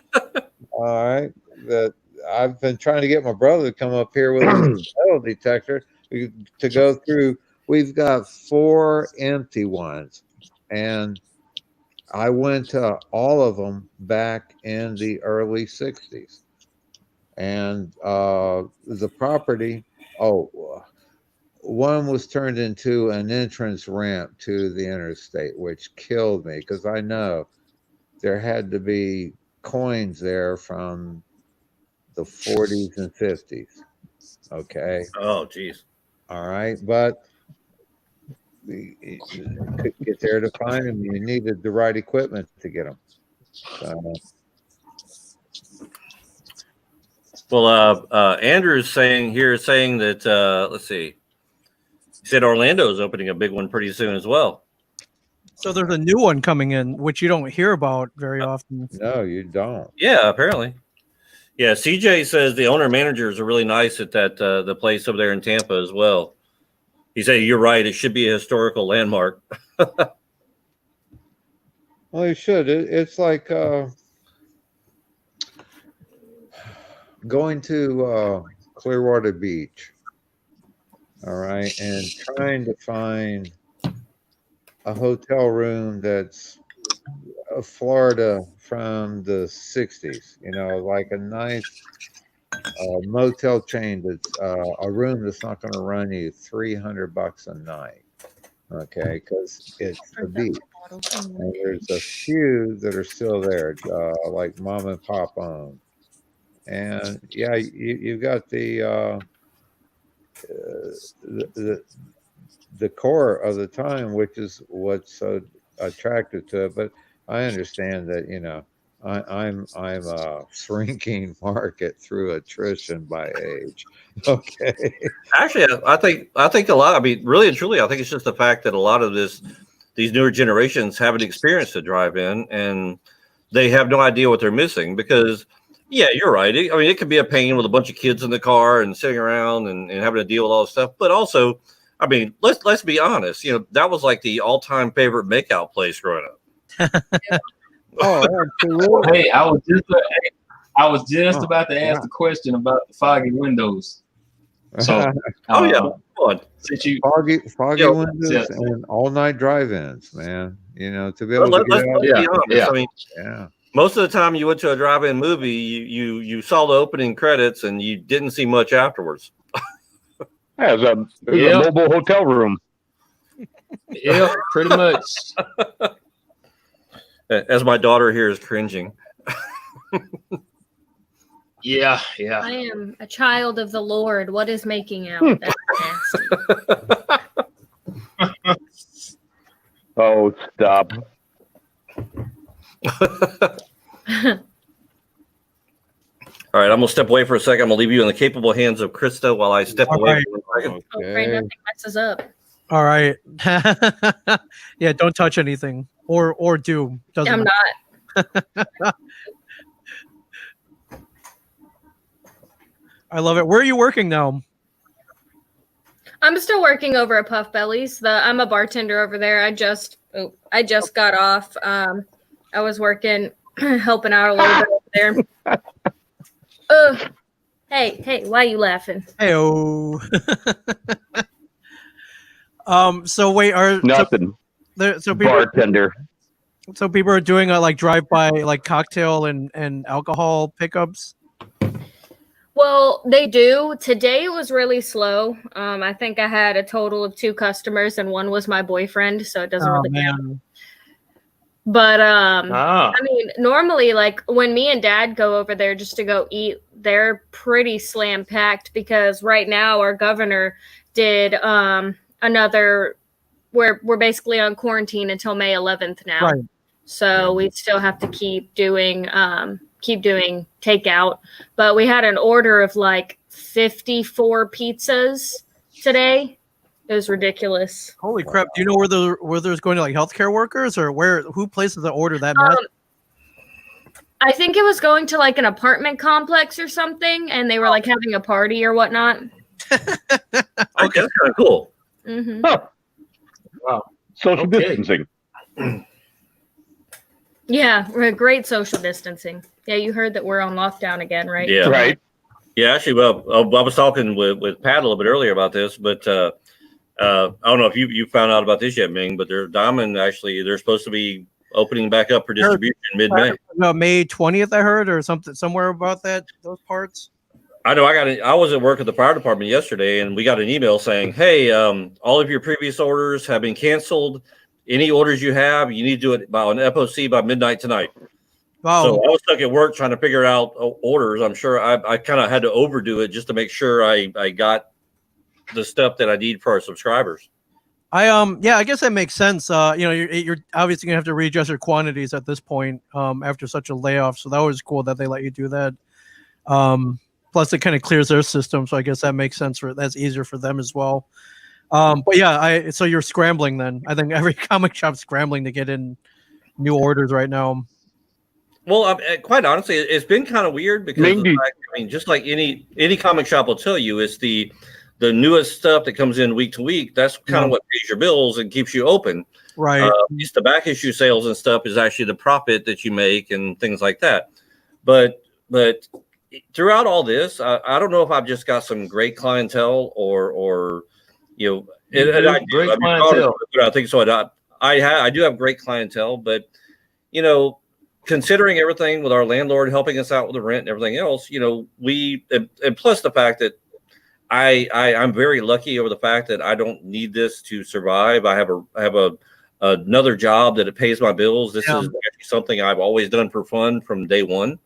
All right. That I've been trying to get my brother to come up here with a metal detector to go through. We've got 4 empty ones, and I went to all of them back in the early 60s. And the property, one was turned into an entrance ramp to the interstate, which killed me because I know there had to be coins there from the 40s and 50s. Okay. Oh, geez. All right. But you could get there to find them. You needed the right equipment to get them. Well, Andrew's saying that let's see. He said Orlando's opening a big one pretty soon as well. So there's a new one coming in, which you don't hear about very often. No, you don't. Yeah, apparently. Yeah, CJ says the owner managers are really nice at that the place over there in Tampa as well. He said you're right; it should be a historical landmark. Well, you should. It's like going to Clearwater Beach, all right, and trying to find a hotel room that's Florida from the 60s, like a nice motel chain that's a room that's not going to run you $300 a night, okay, because it's the beach. And there's a few that are still there, like mom and pop owned. And yeah, you got the core of the time, which is what's so attractive to it. But I understand that I'm a shrinking market through attrition by age. Okay. Actually, I think a lot. I mean, really and truly, I think it's just the fact that a lot of these newer generations haven't experienced a drive-in, and they have no idea what they're missing. Because, yeah, you're right. I mean, it could be a pain with a bunch of kids in the car and sitting around and having to deal with all this stuff. But also, I mean, let's be honest. That was like the all-time favorite makeout place growing up. Oh, absolutely. Hey, I was just about to ask the question about the foggy windows. So, Oh yeah, come on. since you foggy Yeah, windows yes. and all night drive-ins, man. To be able to Let's get out. be honest. yeah. I mean, Yeah. most of the time you went to a drive-in movie, you saw the opening credits and you didn't see much afterwards. Yeah, it was a mobile hotel room. Yeah, pretty much. As my daughter here is cringing. Yeah. I am a child of the Lord. What is making out? That's nasty. Oh, stop. All right, I'm gonna step away for a second. I'm gonna leave you in the capable hands of Krista while I step away right. for a second. Oh, pray nothing messes up. All right. Yeah, don't touch anything or do. Doesn't I'm matter. not. I love it. Where are you working now? I'm still working over at Puff Bellies. I'm a bartender over there. I just got off. I was working, helping out a little bit over there. Hey, why are you laughing? Hey-oh. So wait, Nothing. so people Bartender. are doing like drive-by like cocktail and alcohol pickups? Well, they do. Today it was really slow. I think I had a total of 2 customers and one was my boyfriend, so it doesn't really count. But I mean, normally like when me and Dad go over there just to go eat, they're pretty slam packed because right now our governor did another we're basically on quarantine until May 11th now. Right. So we still have to keep doing takeout, but we had an order of like 54 pizzas today. It was ridiculous. Holy crap! Do you know where there's going to like healthcare workers or who places the order that much? I think it was going to like an apartment complex or something, and they were like having a party or whatnot. Okay, that's kind of cool. Mm-hmm. Huh. Wow. Social Okay. distancing. Yeah, we're great social distancing. Yeah, you heard that we're on lockdown again, right? Yeah. Right. Yeah, actually, well, I was talking with Pat a little bit earlier about this, but I don't know if you found out about this yet, Ming, but Diamond actually, they're supposed to be opening back up for distribution mid-May. May 20th, I heard, or something somewhere about those parts. I know. I was at work at the fire department yesterday, and we got an email saying, "Hey, all of your previous orders have been canceled. Any orders you have, you need to do it by an FOC by midnight tonight." Wow. So I was stuck at work trying to figure out orders. I'm sure I kind of had to overdo it just to make sure I got the stuff that I need for our subscribers. I guess that makes sense. You're obviously gonna have to readjust your quantities at this point after such a layoff. So that was cool that they let you do that. Plus, it kind of clears their system, so I guess that makes sense. That's easier for them as well. But yeah, so you're scrambling then. I think every comic shop's scrambling to get in new orders right now. Well, quite honestly, it's been kind of weird because of the fact, I mean, just like any comic shop will tell you, it's the the newest stuff that comes in week to week, that's kind of what pays your bills and keeps you open. Right. These the back issue sales and stuff is actually the profit that you make and things like that. But throughout all this, I don't know if I've just got some great clientele or you know, and I do. Great clientele. I think so. I do have great clientele, but you know, considering everything with our landlord helping us out with the rent and everything else, you know, and plus the fact that I'm very lucky over the fact that I don't need this to survive. I have another job that it pays my bills. This is actually something I've always done for fun from day one.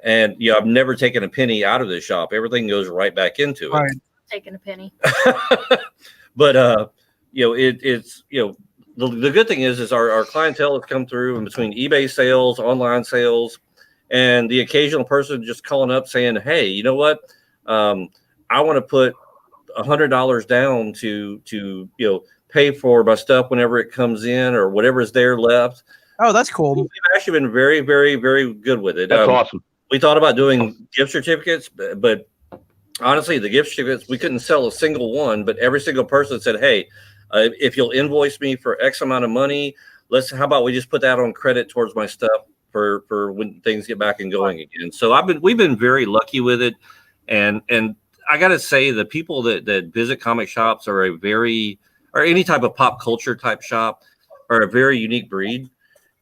And I've never taken a penny out of this shop. Everything goes right back into it. Taking a penny. But it's the good thing is our clientele has come through in between eBay sales, online sales, and the occasional person just calling up saying, "Hey, you know what? I want to put $100 down to pay for my stuff whenever it comes in or whatever is there left." Oh, that's cool. We've actually been very, very, very good with it. That's awesome. We thought about doing gift certificates, but honestly, the gift certificates, we couldn't sell a single one, but every single person said, "Hey, if you'll invoice me for X amount of money, how about we just put that on credit towards my stuff for when things get back and going again." So we've been very lucky with it. And I got to say, the people that visit comic shops or any type of pop culture type shop are a very unique breed.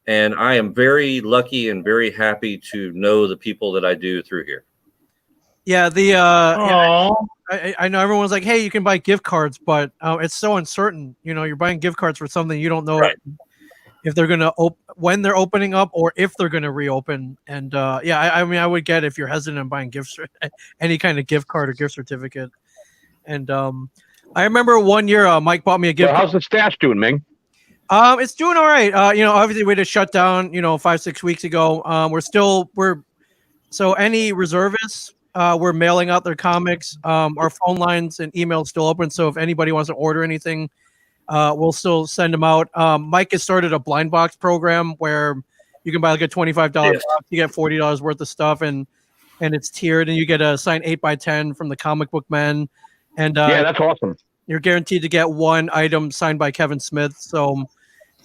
And I am very lucky and very happy to know the people that I do through here. Yeah, I know everyone's like, "Hey, you can buy gift cards," but it's so uncertain. You're buying gift cards for something you don't know if they're gonna when they're opening up or if they're gonna reopen. And I mean, I would get if you're hesitant on buying any kind of gift card or gift certificate. And I remember one year Mike bought me a gift. How's the stash doing, Ming? It's doing all right. Obviously we just shut down 5-6 weeks ago. So any reservists, we're mailing out their comics. Our phone lines and emails still open, so if anybody wants to order anything, we'll still send them out. Mike has started a blind box program where you can buy like a $25 box, you get $40 worth of stuff, and it's tiered, and you get a signed 8x10 from the Comic Book Men. And that's awesome. You're guaranteed to get one item signed by Kevin Smith. So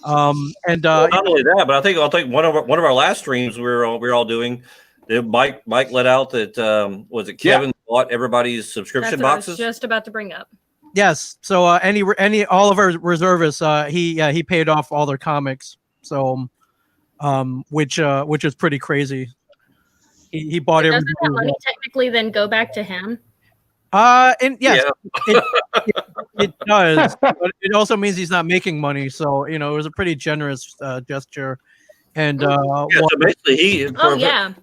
not only that, but I think one of our last streams we were all doing, Mike let out that was it Kevin bought everybody's subscription boxes. I was just about to bring up. Yes. So all of our reservists, he paid off all their comics. So which is pretty crazy. He bought everything. Doesn't that money technically then go back to him? And yes, it does. But it also means he's not making money. So it was a pretty generous gesture. And so basically,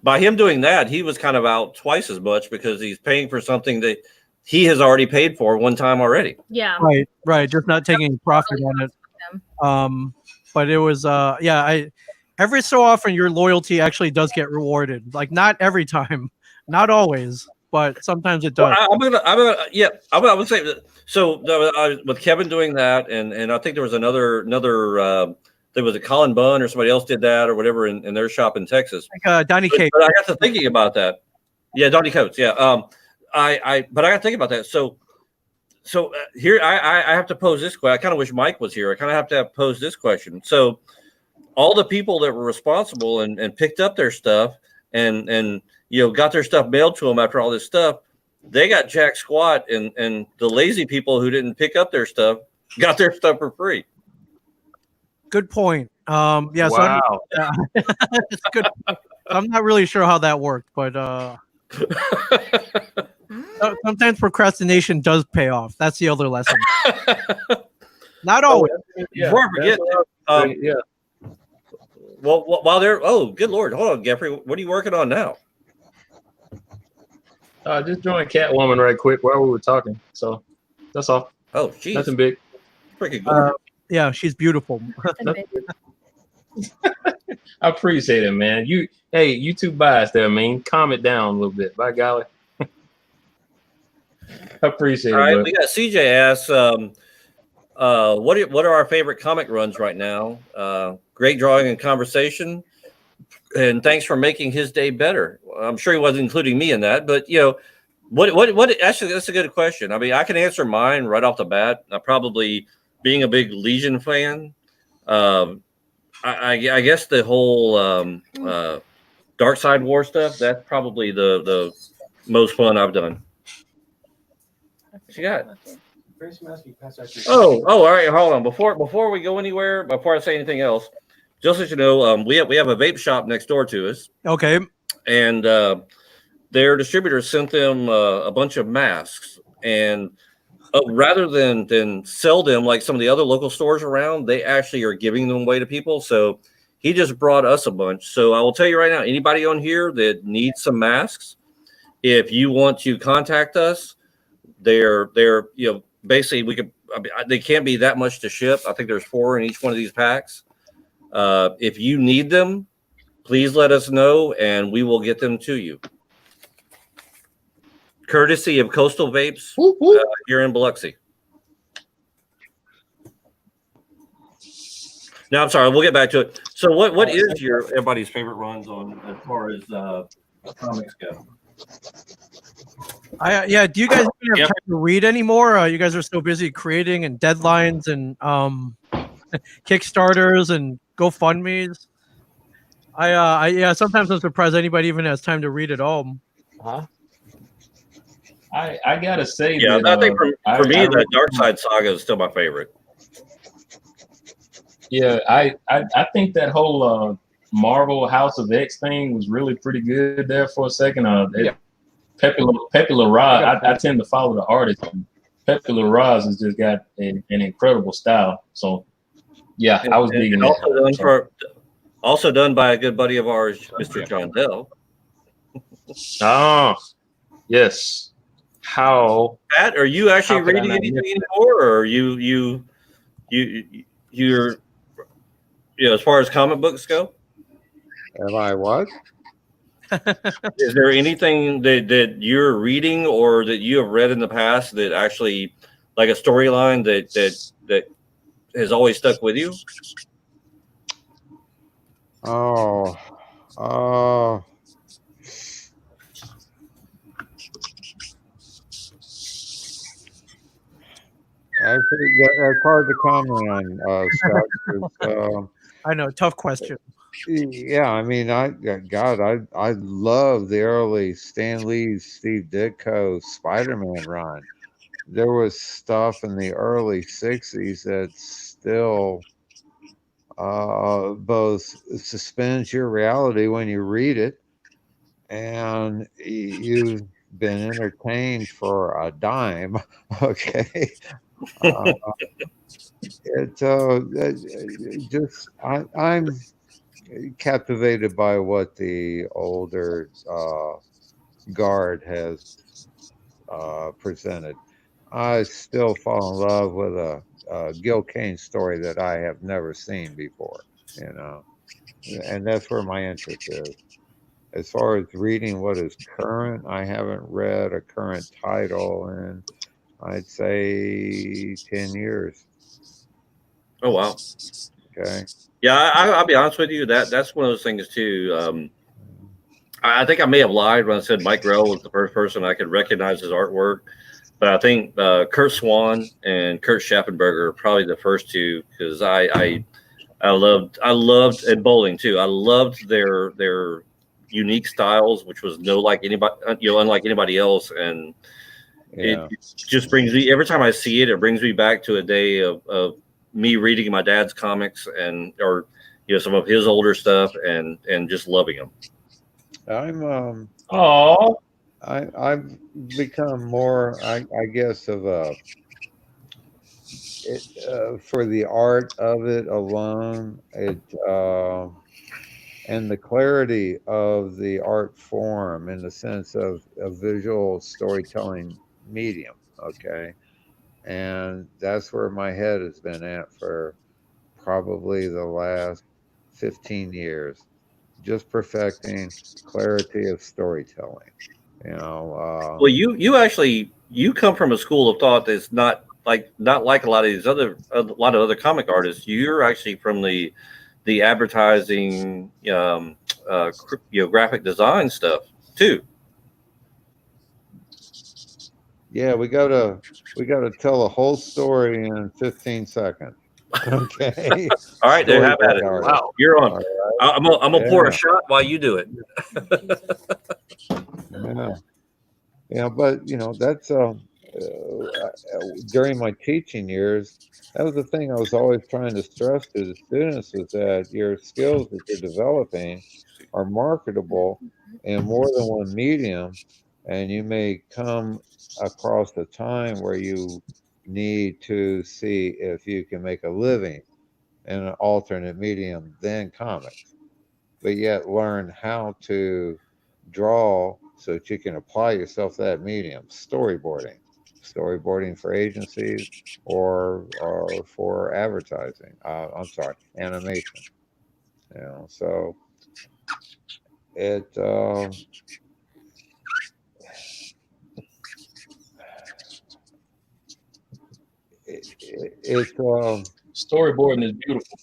by him doing that, he was kind of out twice as much because he's paying for something that he has already paid for one time already. Yeah. Right. Just not taking any profit on it. But it was every so often your loyalty actually does get rewarded. Like not every time, not always, but sometimes it does. Well, I would say that. So with Kevin doing that, and I think there was another. There was a Colin Bunn or somebody else did that or whatever in their shop in Texas. Like Donnie Cates. But I got to thinking about that. Yeah, Donnie Coates. Yeah. But I got to think about that. So here I have to pose this question. I kind of wish Mike was here. I kind of have to pose this question. So all the people that were responsible and picked up their stuff and got their stuff mailed to them after all this stuff, they got jack squat, and the lazy people who didn't pick up their stuff got their stuff for free. Good point. Wow. So it's good. I'm not really sure how that worked, but sometimes procrastination does pay off. That's the other lesson. Not always. Before I forget, well, while they're good Lord, hold on, Jeffrey. What are you working on now? Just joined Catwoman right quick while we were talking. So that's all. Oh, geez. Nothing big. Freaking good. Yeah, she's beautiful. I appreciate it, man. You too biased there, man. Calm it down a little bit. By golly. I appreciate it. All right, bro. we got CJ asks, what are our favorite comic runs right now? Great drawing and conversation, and thanks for making his day better. I'm sure he wasn't including me in that, but What? Actually, that's a good question. I mean, I can answer mine right off the bat. Probably being a big Legion fan. I guess the whole Dark Side War stuff. That's probably the most fun I've done. What you got? Oh, all right. Hold on. Before we go anywhere, before I say anything else, just as you know, we have a vape shop next door to us. Okay. And their distributor sent them a bunch of masks, and rather than sell them like some of the other local stores around, they actually are giving them away to people. So he just brought us a bunch. So I will tell you right now, anybody on here that needs some masks, if you want to contact us, they're basically they can't be that much to ship. I think there's 4 in each one of these packs. If you need them, please let us know and we will get them to you. Courtesy of Coastal Vapes here in Biloxi. Now, I'm sorry, we'll get back to it. So what is everybody's favorite runs on as far as comics go? Do you guys even have time to read anymore? You guys are so busy creating and deadlines and Kickstarters and GoFundMes. Sometimes I'm surprised anybody even has time to read at all. Huh? I gotta say, that, I think for me, the Dark Side Saga is still my favorite. Yeah, I think that whole Marvel House of X thing was really pretty good there for a second. Pepe LaRaz, I tend to follow the artist. Pepe LaRaz has just got an incredible style. So, yeah, I was digging it. Also done by a good buddy of ours, Mr. John Dell. Oh, yes. How? Pat, are you actually reading anything anymore, or you're as far as comic books go? Am I what? Is there anything that you're reading or that you have read in the past that actually, like a storyline that has always stuck with you? I think that's hard to comment on, Scott. I know, tough question. Yeah, I mean, I love the early Stan Lee, Steve Ditko Spider-Man run. There was stuff in the early '60s that still both suspends your reality when you read it, and you've been entertained for a dime. Okay. I'm captivated by what the older guard has presented. I still fall in love with a Gil Kane story that I have never seen before, and that's where my interest is. As far as reading what is current, I haven't read a current title in, I'd say, 10 years. Oh, wow. Okay. Yeah, I'll be honest with you. That's one of those things too. I think I may have lied when I said Mike Grell was the first person I could recognize his artwork, but I think Kurt Swan and Kurt Schaffenberger are probably the first two, because I loved and Bowling too. I loved their unique styles, which was unlike anybody else, and it just brings me, every time I see it, it brings me back to a day of me reading my dad's comics or some of his older stuff and just loving them. I've become more, I guess, of a for the art of it alone, and the clarity of the art form in the sense of a visual storytelling medium. Okay. And that's where my head has been at for probably the last 15 years, just perfecting clarity of storytelling. Well, you come from a school of thought that's not like a lot of other comic artists. You're actually from the advertising, graphic design stuff too. Yeah, we gotta tell the whole story in 15 seconds. Okay. All right, there, have at it. Storyboard Wow, you're on. All I'm gonna pour a Yeah. shot while you do it. Yeah. Yeah, but that's during my teaching years, that was the thing I was always trying to stress to the students was that your skills that you're developing are marketable in more than one medium, and you may come across a time where you need to see if you can make a living in an alternate medium than comics, but yet learn how to draw so that you can apply yourself to that medium. Storyboarding for agencies or for advertising. I'm sorry, animation. So it it's Storyboarding is beautiful.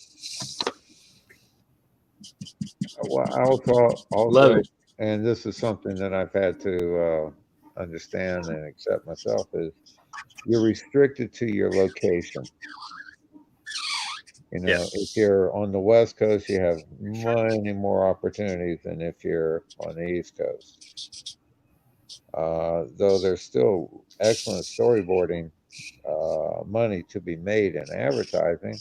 well, I also Love it. and this is something that I've had to understand and accept myself is you're restricted to your location. If you're on the West Coast, you have many more opportunities than if you're on the East Coast. Though there's still excellent storyboarding money to be made in advertising.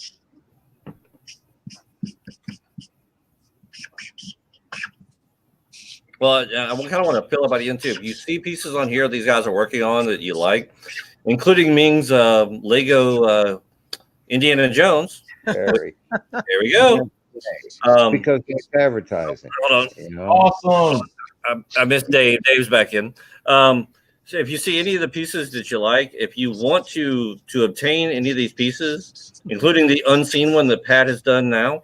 Well, I kind of want to fill everybody in too. If you see pieces on here these guys are working on that you like, including Ming's Lego Indiana Jones. There we go. Because it's advertising. Hold on. Awesome. I missed Dave. Dave's back in. So if you see any of the pieces that you like, if you want to obtain any of these pieces, including the unseen one that Pat has done now,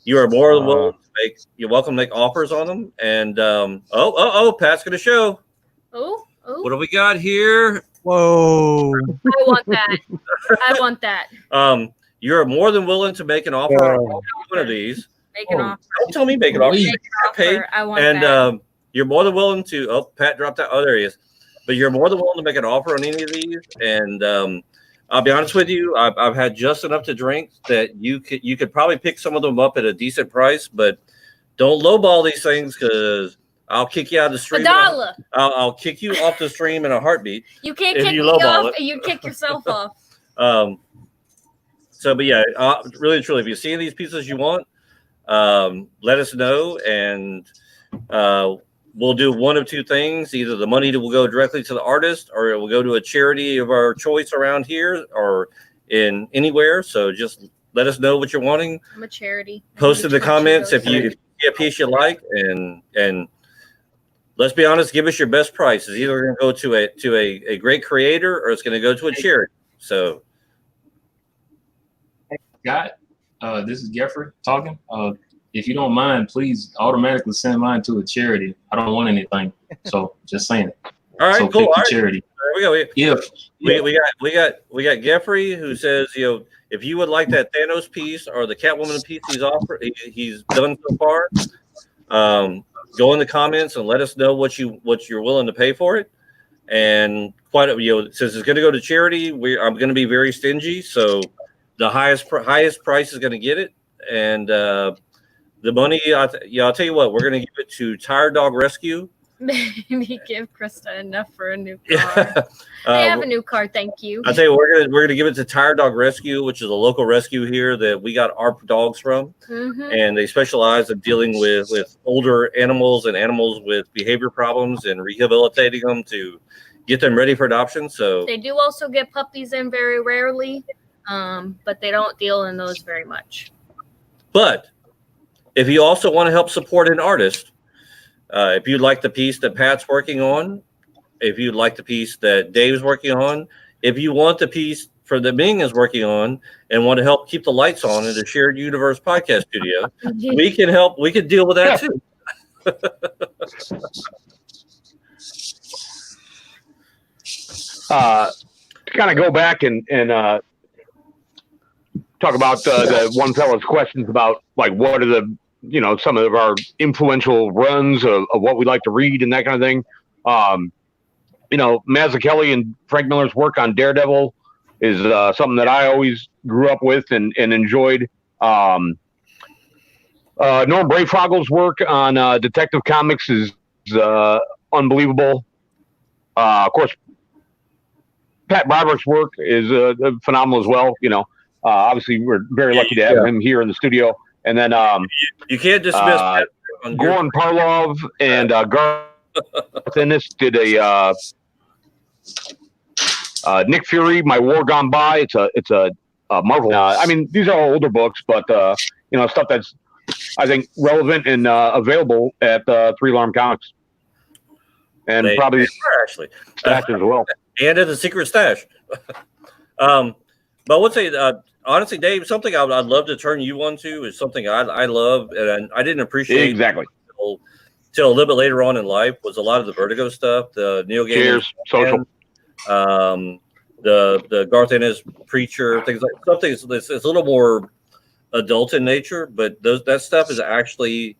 you are more than welcome to make. You're welcome to make offers on them. And Pat's gonna show. Oh. What do we got here? Whoa! I want that. I want that. You're more than willing to make an offer on one of these. Make an offer. Don't tell me make an offer. Make an offer. I want that. And you're more than willing to. Oh, Pat dropped out. Oh, there he is. But you're more than willing to make an offer on any of these. And I'll be honest with you, I've had just enough to drink that you could probably pick some of them up at a decent price, but don't lowball these things because I'll kick you out of the stream. $1. I'll kick you off the stream in a heartbeat. You can't kick me off. You kick yourself off. So, but yeah, really and truly, if you see these pieces you want, let us know, and we'll do one of two things. Either the money will go directly to the artist, or it will go to a charity of our choice around here or in anywhere. So just let us know what you're wanting. I'm a charity. Post in the comments if you see a piece you like, and let's be honest, give us your best price. It's either going to go to a great creator or it's going to go to a charity. So, Scott, this is Jeffrey talking. If you don't mind, please automatically send mine to a charity. I don't want anything. So just saying. All right, so cool. All right. Charity. There we go. We got Jeffrey who says, if you would like that Thanos piece or the Catwoman piece he's done so far, go in the comments and let us know what you're willing to pay for it. And since it's going to go to charity, I'm going to be very stingy. So the highest price is going to get it, and the money, I'll tell you what, we're going to give it to Tired Dog Rescue. Maybe give Krista enough for a new car. I have a new car, thank you. I'll tell you, we're gonna give it to Tired Dog Rescue, which is a local rescue here that we got our dogs from, and they specialize in dealing with older animals and animals with behavior problems and rehabilitating them to get them ready for adoption. So they do also get puppies in very rarely, but they don't deal in those very much. But if you also want to help support an artist, if you'd like the piece that Pat's working on, if you'd like the piece that Dave's working on, if you want the piece for that Ming is working on and want to help keep the lights on in the Shared Universe podcast studio, we can help. We can deal with that too. Kind of go back and talk about the one fella's questions about like what are the some of our influential runs of what we like to read and that kind of thing. Mazzucchelli and Frank Miller's work on Daredevil is something that I always grew up with and enjoyed. Norm Brayfogel's work on Detective Comics is unbelievable. Of course, Pat Broderick's work is phenomenal as well. Obviously, we're very lucky to have him here in the studio. And then you can't dismiss Goran Parlov and Garth Ennis did a Nick Fury, My War Gone By. It's a Marvel. I mean, these are all older books, but stuff that's I think relevant and available at Three Alarm Comics, and probably actually stash as well, and at the secret stash. But I would say, honestly, Dave, something I'd love to turn you on to is something I love, and I didn't appreciate exactly till a little bit later on in life, was a lot of the Vertigo stuff, the Neil Gaiman, Social, the Garth Ennis Preacher, things like something it's a little more adult in nature, but that stuff is actually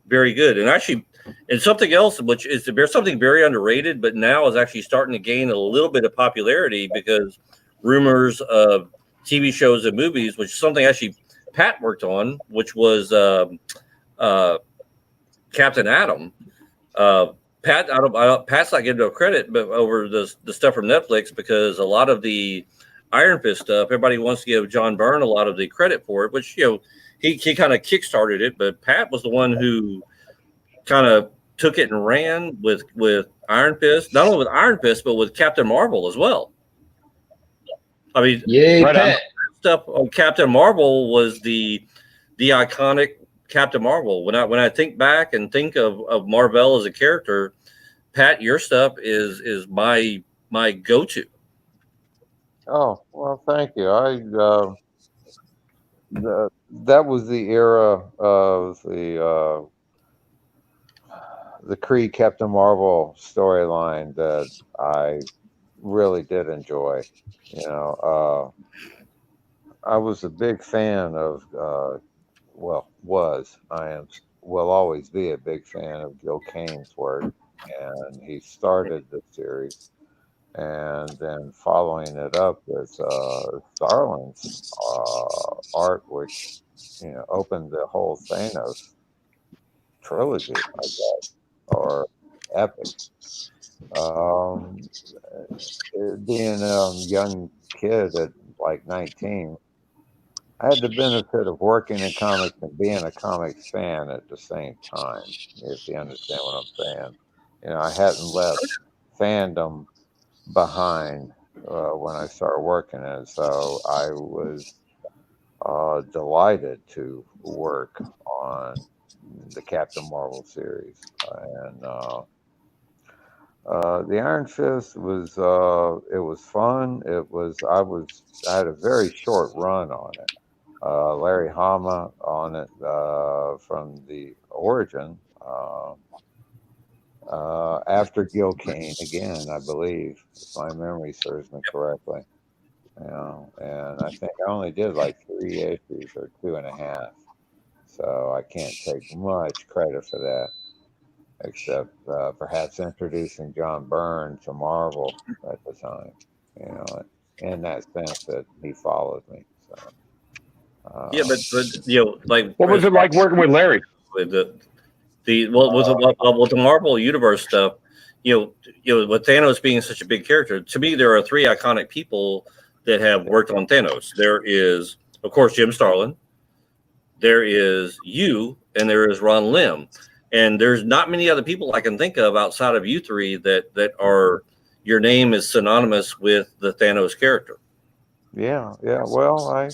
very good. And actually, and something else, which is there's something very underrated, but now is actually starting to gain a little bit of popularity because rumors of TV shows and movies, which is something actually Pat worked on, which was Captain Atom. Pat's not giving no credit, but over the stuff from Netflix, because a lot of the Iron Fist stuff, everybody wants to give John Byrne a lot of the credit for it, which he kind of kickstarted it, but Pat was the one who kind of took it and ran with Iron Fist, not only with Iron Fist, but with Captain Marvel as well. I mean, Pat. Stuff on Captain Marvel was the iconic Captain Marvel. When I think back and think of Marvel as a character, Pat, your stuff is my go-to. Oh, well, thank you. That was the era of the Kree Captain Marvel storyline that I really did enjoy. I was a big fan of, will always be a big fan of Gil Kane's work, and he started the series. And then following it up with Starlin's art, which opened the whole Thanos trilogy, I guess, or epic. Being a young kid at like 19, I had the benefit of working in comics and being a comics fan at the same time, if you understand what I'm saying. I hadn't left fandom behind when I started working it, so I was delighted to work on the Captain Marvel series, and the Iron Fist was it was fun. I had a very short run on it. Larry Hama on it from the origin. After Gil Kane again, I believe, if my memory serves me correctly. And I think I only did like 3 issues or 2.5, so I can't take much credit for that, except perhaps introducing John Byrne to Marvel at the time. In that sense that he followed me. So. Like, what was it like working with Larry? With with the Marvel Universe stuff, with Thanos being such a big character, to me there are 3 iconic people that have worked on Thanos. There is, of course, Jim Starlin. There is you, and there is Ron Lim, and there's not many other people I can think of outside of you 3 that are your name is synonymous with the Thanos character. Yeah. Well,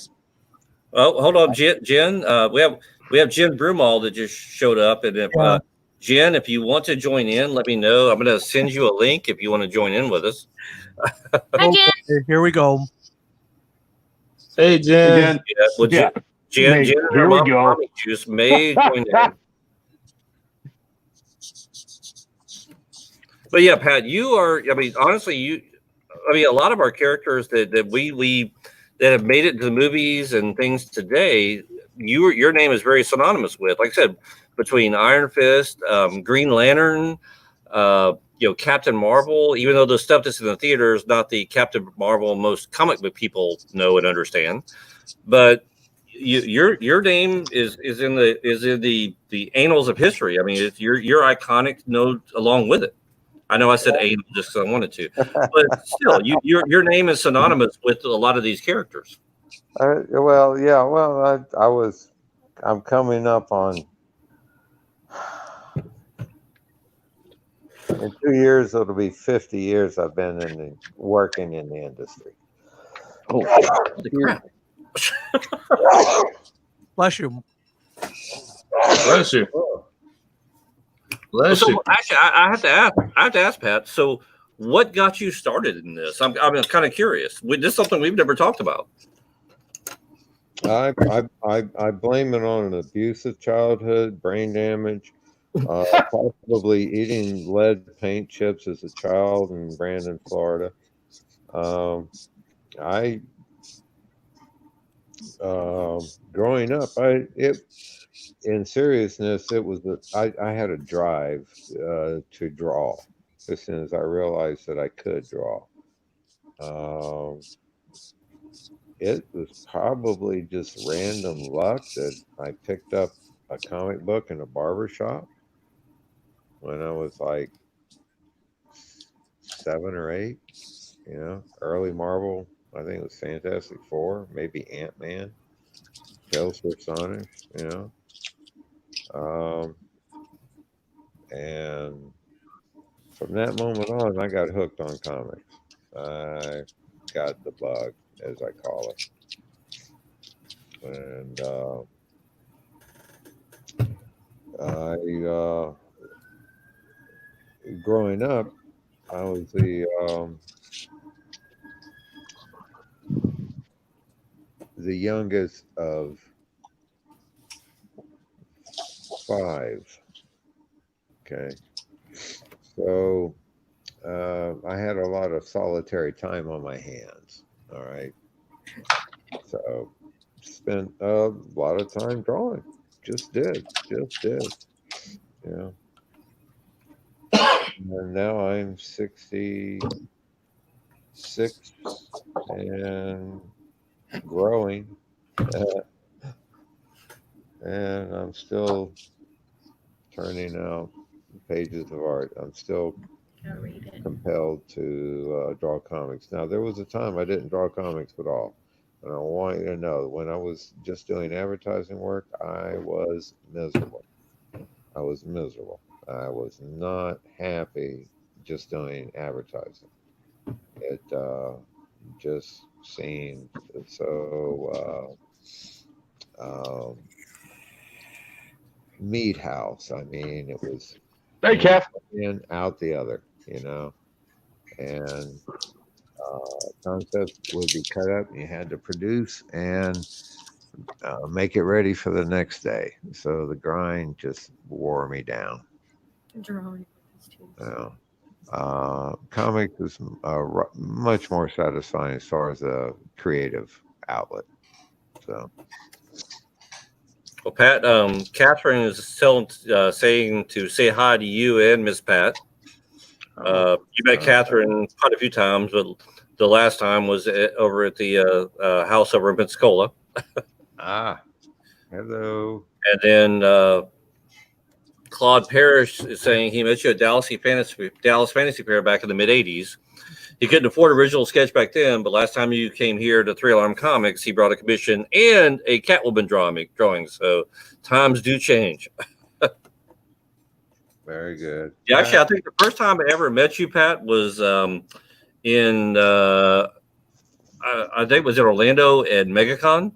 hold on, Jen. We have Jen Broomall that just showed up, and if Jen, if you want to join in, let me know. I'm going to send you a link if you want to join in with us. Hi, Jen. Here we go. Hey, Jen. Jen, here we go. Juice may join in. But yeah, Pat, you are. I mean, honestly, a lot of our characters that we have made it to the movies and things today, your name is very synonymous with. Like I said, between Iron Fist, Green Lantern, Captain Marvel, even though the stuff that's in the theater is not the Captain Marvel most comic book people know and understand, but your name is in the annals of history. I mean, you're iconic note along with it. I know I said anal just because I wanted to, but still, your name is synonymous with a lot of these characters. Well, yeah. Well, I'm coming up on. In 2 years, it'll be 50 years I've been working in the industry. Oh, holy crap! Bless you. Bless you. Bless So you. actually, I have to ask Pat. So, what got you started in this? I'm kind of curious. This is something we've never talked about. I blame it on an abusive childhood, brain damage, possibly eating lead paint chips as a child in Brandon, Florida. Growing up, in seriousness, I had a drive to draw as soon as I realized that I could draw. It was probably just random luck that I picked up a comic book in a barber shop when I was like 7 or 8, early Marvel. I think it was Fantastic Four, maybe Ant-Man, Tales for Sonic, and from that moment on, I got hooked on comics. I got the bug, as I call it. And growing up, I was the youngest of 5. Okay, so I had a lot of solitary time on my hands. All right, so spent a lot of time drawing. Just did. And now I'm 66 and growing, and I'm still turning out pages of art. I'm still compelled to draw comics. Now, there was a time I didn't draw comics at all. And I want you to know that when I was just doing advertising work, I was miserable. I was not happy just doing advertising. It just seemed so meat house. I mean, it was Hey, Kev. in, out the other, and concepts would be cut up and you had to produce and make it ready for the next day. So the grind just wore me down. Drawing. Comics is much more satisfying as far as a creative outlet. So, Well, Pat, Catherine is still saying to say hi to you and Miss Pat. You met Catherine quite a few times, but the last time was over at the house over in Pensacola. Hello. And then Claude Parrish is saying he met you at Dallas Fantasy Fair back in the mid '80s. He couldn't afford original sketch back then, but last time you came here to 3 Alarm Comics, he brought a commission and a Catwoman drawing. So times do change. Very good. Yeah, actually, I think the first time I ever met you, Pat, was in I think it was in Orlando at MegaCon.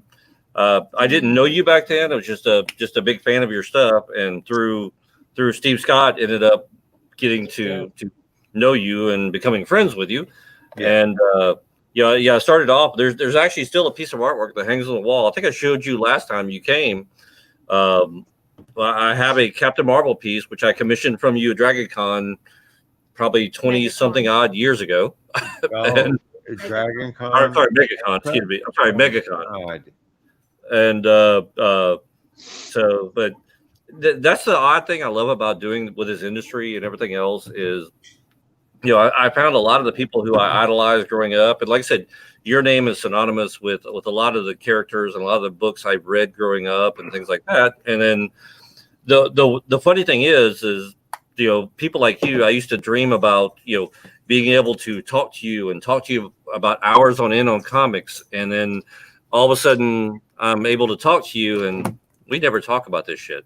I didn't know you back then. I was just a big fan of your stuff, and through Steve Scott, ended up getting to know you and becoming friends with you. Yeah. And I started off. There's actually still a piece of artwork that hangs on the wall. I think I showed you last time you came. I have a Captain Marvel piece which I commissioned from you at Dragon Con probably 20 something odd years ago. Dragon Con. Sorry, MegaCon. Excuse me. I'm sorry, MegaCon. And that's the odd thing I love about doing with this industry and everything else is I found a lot of the people who I idolized growing up, and like I said, your name is synonymous with a lot of the characters and a lot of the books I've read growing up and things like that. And then the funny thing is people like you, I used to dream about being able to talk to you about hours on end on comics, and then all of a sudden I'm able to talk to you, and we never talk about this shit.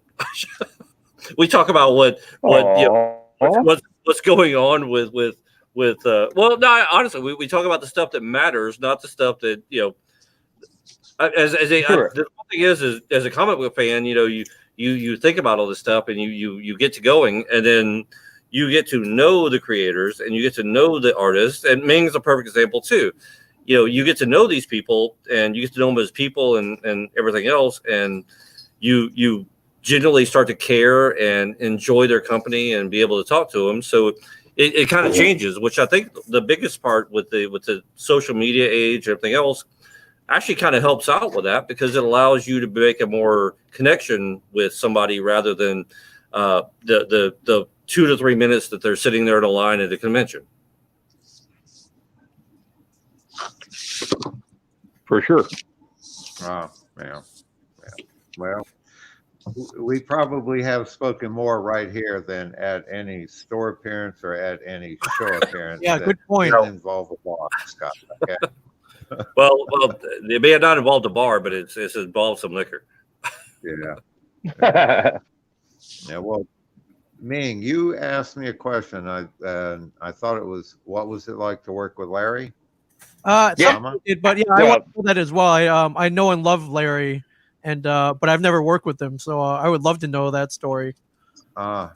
We talk about what's going on with well, no, honestly, we talk about the stuff that matters, not the stuff that Sure. The thing is as a comic book fan, you think about all this stuff, and you get to going, and then you get to know the creators, and you get to know the artists, and Ming's a perfect example too. You get to know these people, and you get to know them as people and everything else, and you genuinely start to care and enjoy their company and be able to talk to them. So it kind of changes, which I think the biggest part with the social media age and everything else actually kind of helps out with that, because it allows you to make a more connection with somebody rather than the 2 to 3 minutes that they're sitting there in a line at a convention. For sure. Oh, yeah. Well, we probably have spoken more right here than at any store appearance or at any show appearance. Yeah, good point. Involve a bar, Scott. Okay. Well, it may have not involved a bar, but it's involved some liquor. Yeah. Yeah. Well, Ming, you asked me a question. I thought it was, what was it like to work with Larry? But yeah, I want to know that as well. I know and love Larry, and but I've never worked with him, so I would love to know that story. I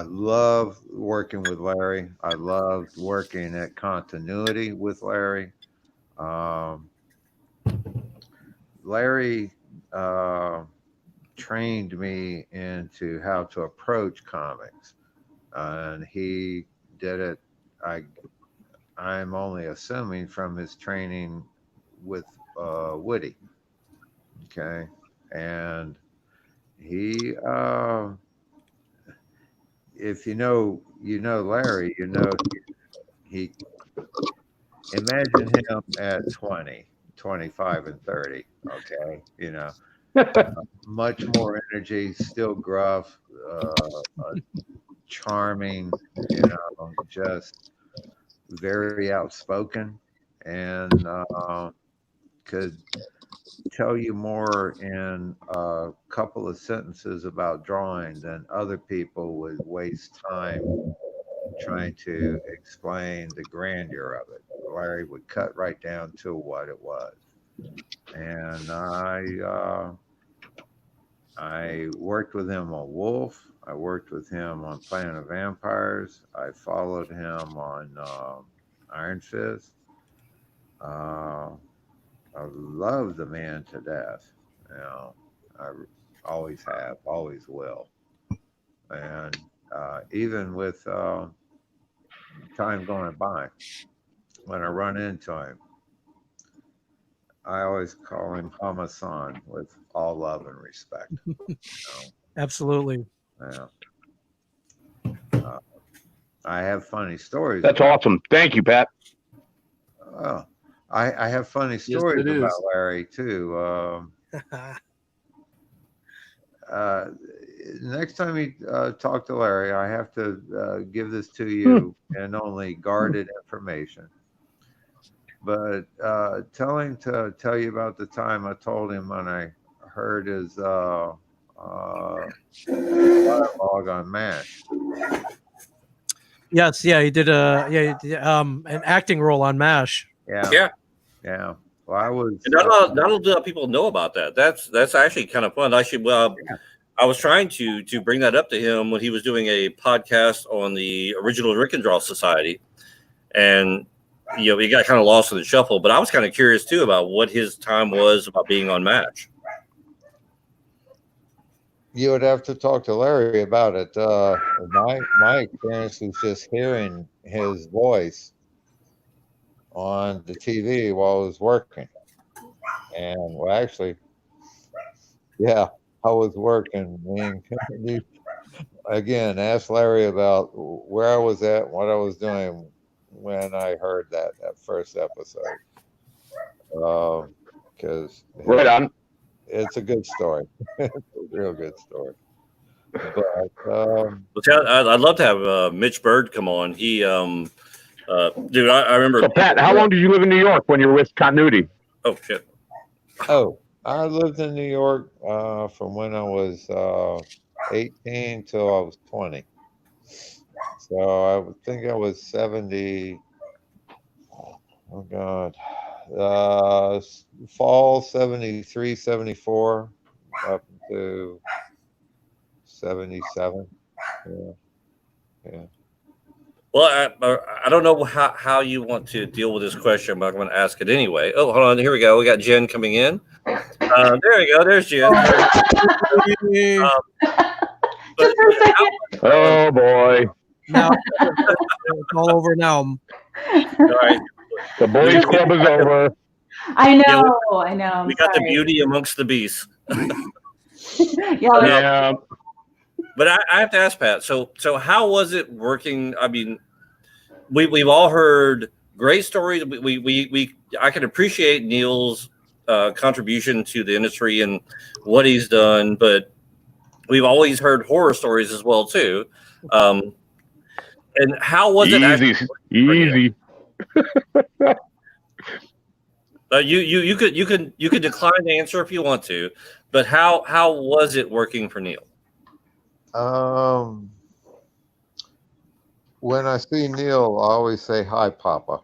loved working with Larry. I loved working at Continuity with Larry. Larry trained me into how to approach comics, and he did it. I'm only assuming from his training with Woody. Okay, and he. If you know Larry, he imagine him at 20, 25 and 30. Okay. Much more energy, still gruff, charming, just very outspoken, and could tell you more in a couple of sentences about drawing than other people would waste time trying to explain the grandeur of it. Larry would cut right down to what it was. And I worked with him on Wolf. I worked with him on Planet of Vampires. I followed him on Iron Fist. I love the man to death. I always have, always will. And even with time going by, when I run into him, I always call him Hama-san with all love and respect. Absolutely. Yeah. I have funny stories. That's awesome. Thank you, Pat. Oh, I have funny stories about Larry too. Next time you talk to Larry, I have to give this to you in only guarded information. But tell him to tell you about the time I told him when I heard his dialogue on MASH. Yes, yeah, he did an acting role on MASH. Yeah. Well, I was not a lot of people know about that. That's actually kind of fun. I was trying to bring that up to him when he was doing a podcast on the original Rick and Draw Society, and he got kind of lost in the shuffle. But I was kind of curious too about what his time was about being on MASH. You would have to talk to Larry about it. My experience was just hearing his voice on the TV while I was working. And well, actually, yeah, I was working. again, ask Larry about where I was at, what I was doing when I heard that first episode. Because Right on. it's a good story. It's a real good story. But I'd love to have Mitch Bird come on. He, dude, I remember. So, Pat, how long did you live in New York when you were with Continuity? Oh shit. oh, I lived in New York from when I was 18 till I was 20. So I would think I was 70. Oh God. Fall 73, 74 up to 77. Yeah. Yeah. Well, I don't know how you want to deal with this question, but I'm going to ask it anyway. Oh, hold on. Here we go. We got Jen coming in. There you go. There's Jen. Just for a second. Oh boy. Now it's all over now. All right. The boys' club is over. I know. I know. We got the beauty amongst the beasts. Yeah. But I have to ask Pat. So how was it working? I mean, we've all heard great stories. I can appreciate Neil's contribution to the industry and what he's done, but we've always heard horror stories as well too. And how was it? Easy. You could decline the answer if you want to, but how was it working for Neil? When I see Neil, I always say hi, Papa.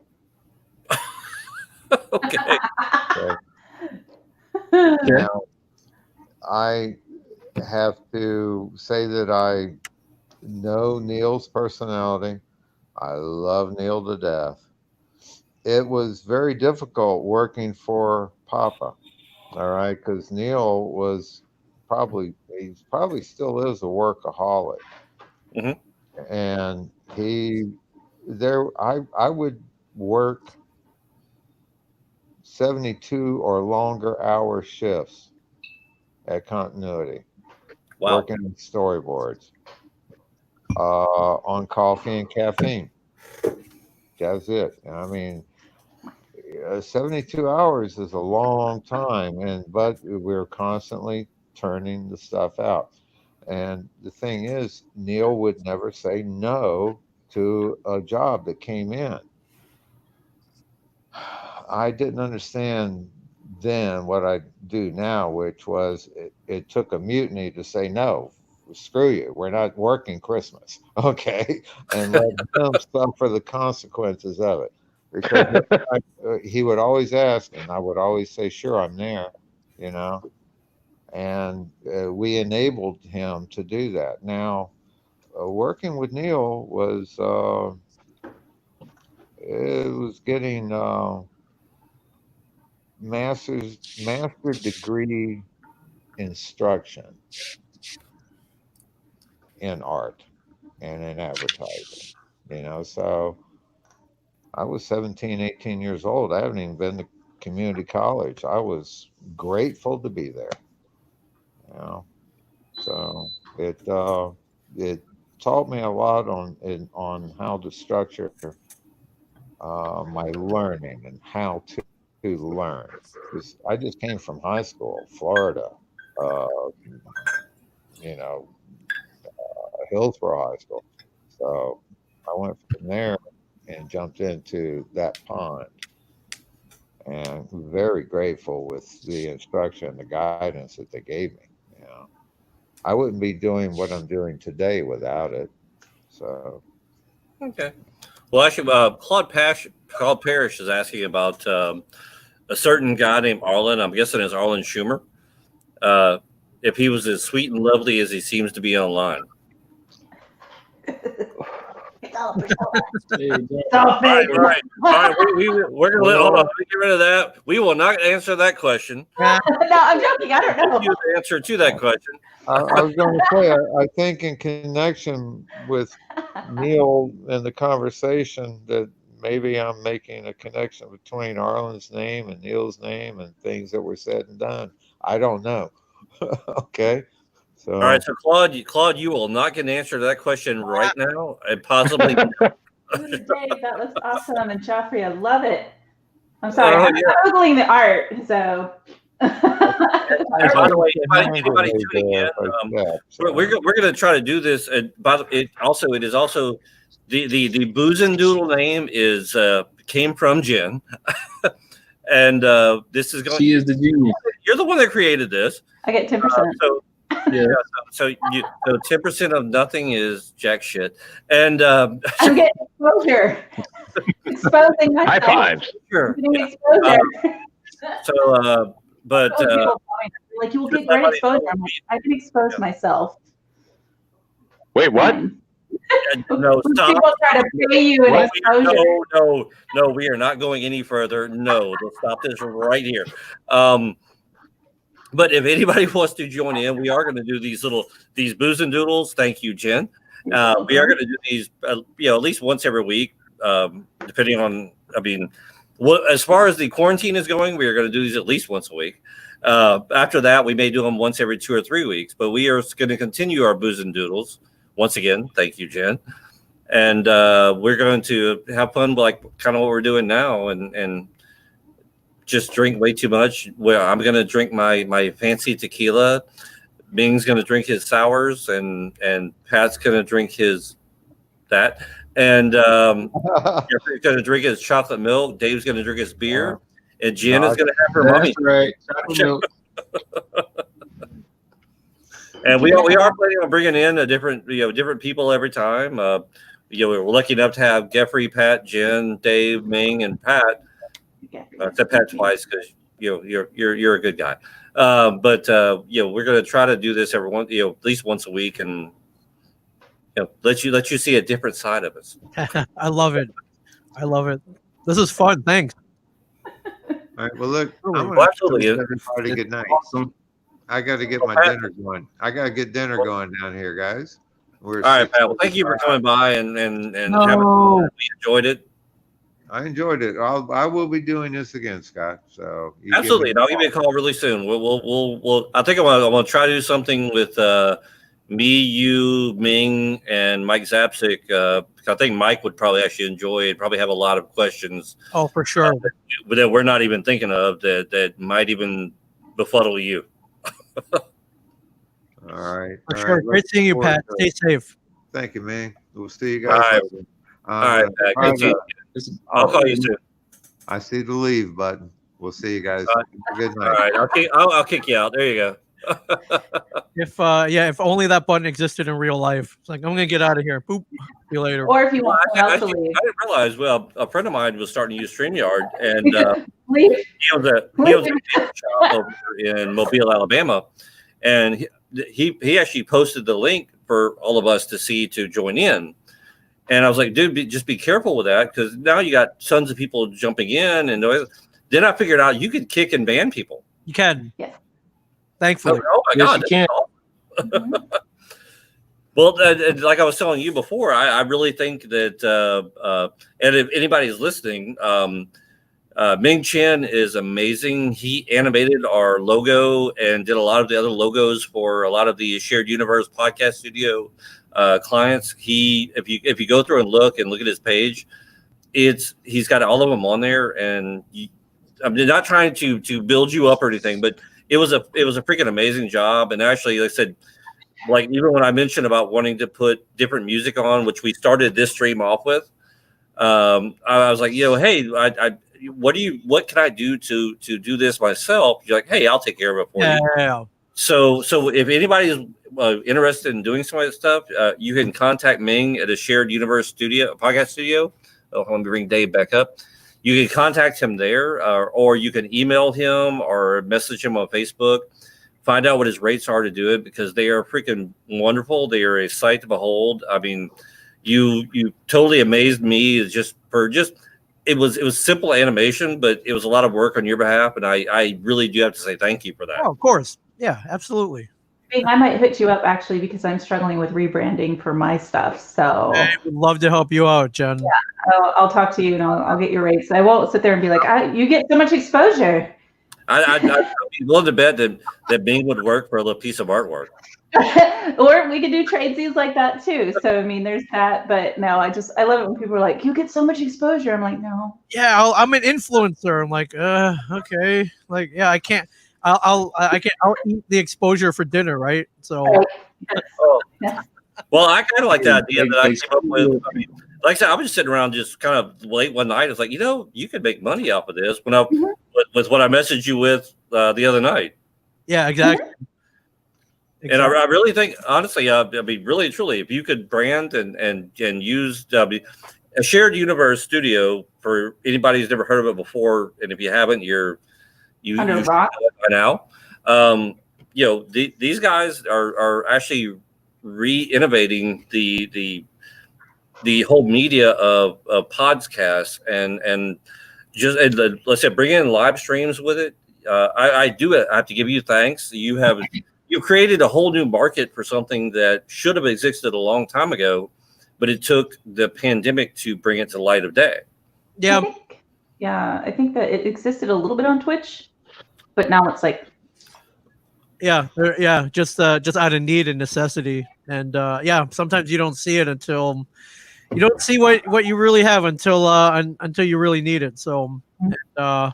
Okay. Now, I have to say that I know Neil's personality. I love Neil to death. It was very difficult working for Papa, all right, because Neil was he probably still is a workaholic. Mm-hmm. And I would work 72 or longer hour shifts at Continuity. Wow. Working on storyboards, on coffee and caffeine. That's it. I mean, 72 hours is a long time, but we're constantly turning the stuff out. And the thing is, Neil would never say no to a job that came in. I didn't understand then what I do now, which was it took a mutiny to say no. Screw you. We're not working Christmas, okay? And let him suffer the consequences of it. Because he would always ask, and I would always say, "Sure, I'm there," you know. And we enabled him to do that. Now, working with Neil was it was getting master degree instruction in art and in advertising, you know. So I was 17, 18 years old. I haven't even been to community college. I was grateful to be there, you know. So it taught me a lot on how to structure my learning and how to learn. Because I just came from high school, Florida, you know, Hillsborough High School. So I went from there and jumped into that pond. And very grateful with the instruction, the guidance that they gave me. You know, I wouldn't be doing what I'm doing today without it. So, okay. Well, actually, Claude Parrish is asking about a certain guy named Arlen. I'm guessing it's Arlen Schumer. If he was as sweet and lovely as he seems to be online. It's all fake. All right. We're gonna hold on. Let me get rid of that. We will not answer that question. No, I'm joking. I don't know. You the answer to that question. I was going to say, I think in connection with Neil and the conversation that maybe I'm making a connection between Arlen's name and Neil's name and things that were said and done. I don't know. Okay. So, All right, so Claude, you will not get an answer to that question right now, and possibly. Dave, that looks awesome. And Joffrey, I love it. I'm sorry, Oh, I'm yeah. googling the art, so. And by the way, anybody tuning in, we're going to try to do this. And it is also the BoozeNDoodle name is came from Jen, and this is going. She is the genius. You're the one that created this. I get 10%. Yeah. So 10% of nothing is jack shit, and I'm getting exposure. Exposing myself. High fives. Sure. I'm getting exposure. But like, you will get great exposure. I'm like, I can expose myself. Wait, what? No, stop. People try to pay you an exposure. No, we are not going any further. No, let's stop this right here. But if anybody wants to join in, we are going to do these BoozeNDoodles. Thank you, Jen. We are going to do these, at least once every week, depending on. As far as the quarantine is going, we are going to do these at least once a week. After that, we may do them once every 2 or 3 weeks. But we are going to continue our BoozeNDoodles. Once again, thank you, Jen. And we're going to have fun, like kind of what we're doing now, and just drink way too much. Well, I'm going to drink my fancy tequila. Ming's going to drink his sours, and Pat's going to drink his that. And Jeffrey's going to drink his chocolate milk. Dave's going to drink his beer. And Jen is going to have her mummy. Right. Chocolate milk. And we are planning on bringing in different people every time. We're lucky enough to have Jeffrey, Pat, Jen, Dave, Ming, and Pat. Except Pat twice because you're a good guy. But we're going to try to do this at least once a week, and let you see a different side of us. I love it. This is fun. Thanks. All right. Well, look, I'm Well, going absolutely. to everybody good night. Awesome. I got to get my dinner going. I got to get dinner going down here, guys. All right, Pat. Well, thank you for coming by and we enjoyed it. I enjoyed it. I will be doing this again, Scott. So Absolutely, and I'll give you a call really soon. We'll I think I'm gonna try to do something with me, you, Ming, and Mike Zapsik. I think Mike would probably actually enjoy it. Probably have a lot of questions. Oh, for sure. That we're not even thinking of that might even befuddle you. All right. For sure. Great seeing you, Pat. Stay safe. Thank you, man. We'll see you guys later. All right, Pat. Good seeing you. I'll call you soon. I see the leave button. We'll see you guys. Good night. All right, I'll kick you out. There you go. If only that button existed in real life. It's like, I'm gonna get out of here. Boop. See you later. Or if you want someone else to leave. I didn't realize. Well, a friend of mine was starting to use StreamYard, and Leave. he owns a shop over in Mobile, Alabama, and he actually posted the link for all of us to see to join in. And I was like, dude, just be careful with that, because now you got tons of people jumping in. And then I figured out you could kick and ban people. You can. Yes. Thankfully. Oh my God. You can. Well, like I was telling you before, I really think that, and if anybody's listening, Ming Chen is amazing. He animated our logo and did a lot of the other logos for a lot of the Shared Universe podcast studio clients. If you go through and look at his page, he's got all of them on there. And I'm not trying to build you up or anything, but it was a freaking amazing job. And actually, like I said, like even when I mentioned about wanting to put different music on, which we started this stream off with, I was like, hey, what can I do to do this myself? You're like, hey, I'll take care of it for you. Yeah. So if anybody's interested in doing some of that stuff, you can contact Ming at a Shared Universe podcast studio. Oh, let me bring Dave back up. You can contact him there, or you can email him or message him on Facebook. Find out what his rates are to do it, because they are freaking wonderful. They are a sight to behold. I mean, you totally amazed me. It was simple animation, but it was a lot of work on your behalf, and I really do have to say thank you for that. Oh, of course. Yeah, absolutely. I might hit you up actually, because I'm struggling with rebranding for my stuff. So I would love to help you out, Jen. Yeah, I'll talk to you and I'll get your rates. I won't sit there and be like, you get so much exposure. I'd be willing to bet that Bing would work for a little piece of artwork. Or we could do tradesies like that too. So I mean, there's that. But no, I love it when people are like, "You get so much exposure." I'm like, no. Yeah, I'm an influencer. I'm like, okay, like, yeah, I can't. I'll eat the exposure for dinner, right? So. Well, I kind of like the idea that I came up with. I mean, like I said, I was just sitting around just kind of late one night. It's like, you could make money off of this. When with what I messaged you with the other night. Yeah, exactly. And I really think, honestly, I mean, really, truly, if you could brand and use a shared universe studio for anybody who's never heard of it before, and if you haven't, you Under should rock. know it by now. These guys are actually re-innovating the whole media of podcasts and let's say bring in live streams with it. I have to give you thanks. You created a whole new market for something that should have existed a long time ago, but it took the pandemic to bring it to light of day. Yeah. I think that it existed a little bit on Twitch, but now it's like. Yeah, just out of need and necessity, and sometimes you don't see it until you don't see what you really have until you really need it. So, I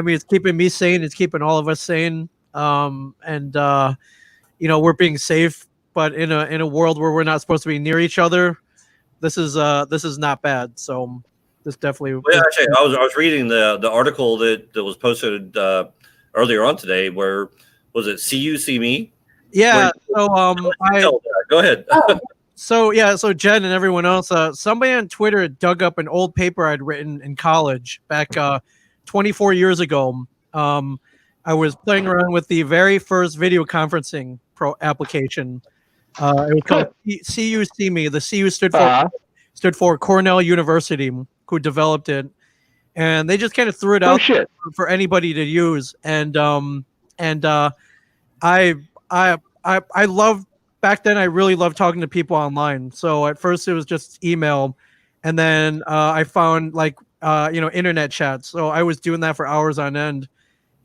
mean, it's keeping me sane. It's keeping all of us sane. We're being safe, but in a world where we're not supposed to be near each other, this is not bad. So, this definitely. Well, yeah, actually, I was reading the article that was posted earlier on today where. Was it See You, See Me? Yeah. So go ahead. So Jen and everyone else, somebody on Twitter had dug up an old paper I'd written in college back 24 years ago. I was playing around with the very first video conferencing application. It was called See You, See Me. The CU stood for Cornell University, who developed it, and they just kind of threw it out for anybody to use. I love back then. I really loved talking to people online. So at first it was just email, and then I found internet chats. So I was doing that for hours on end.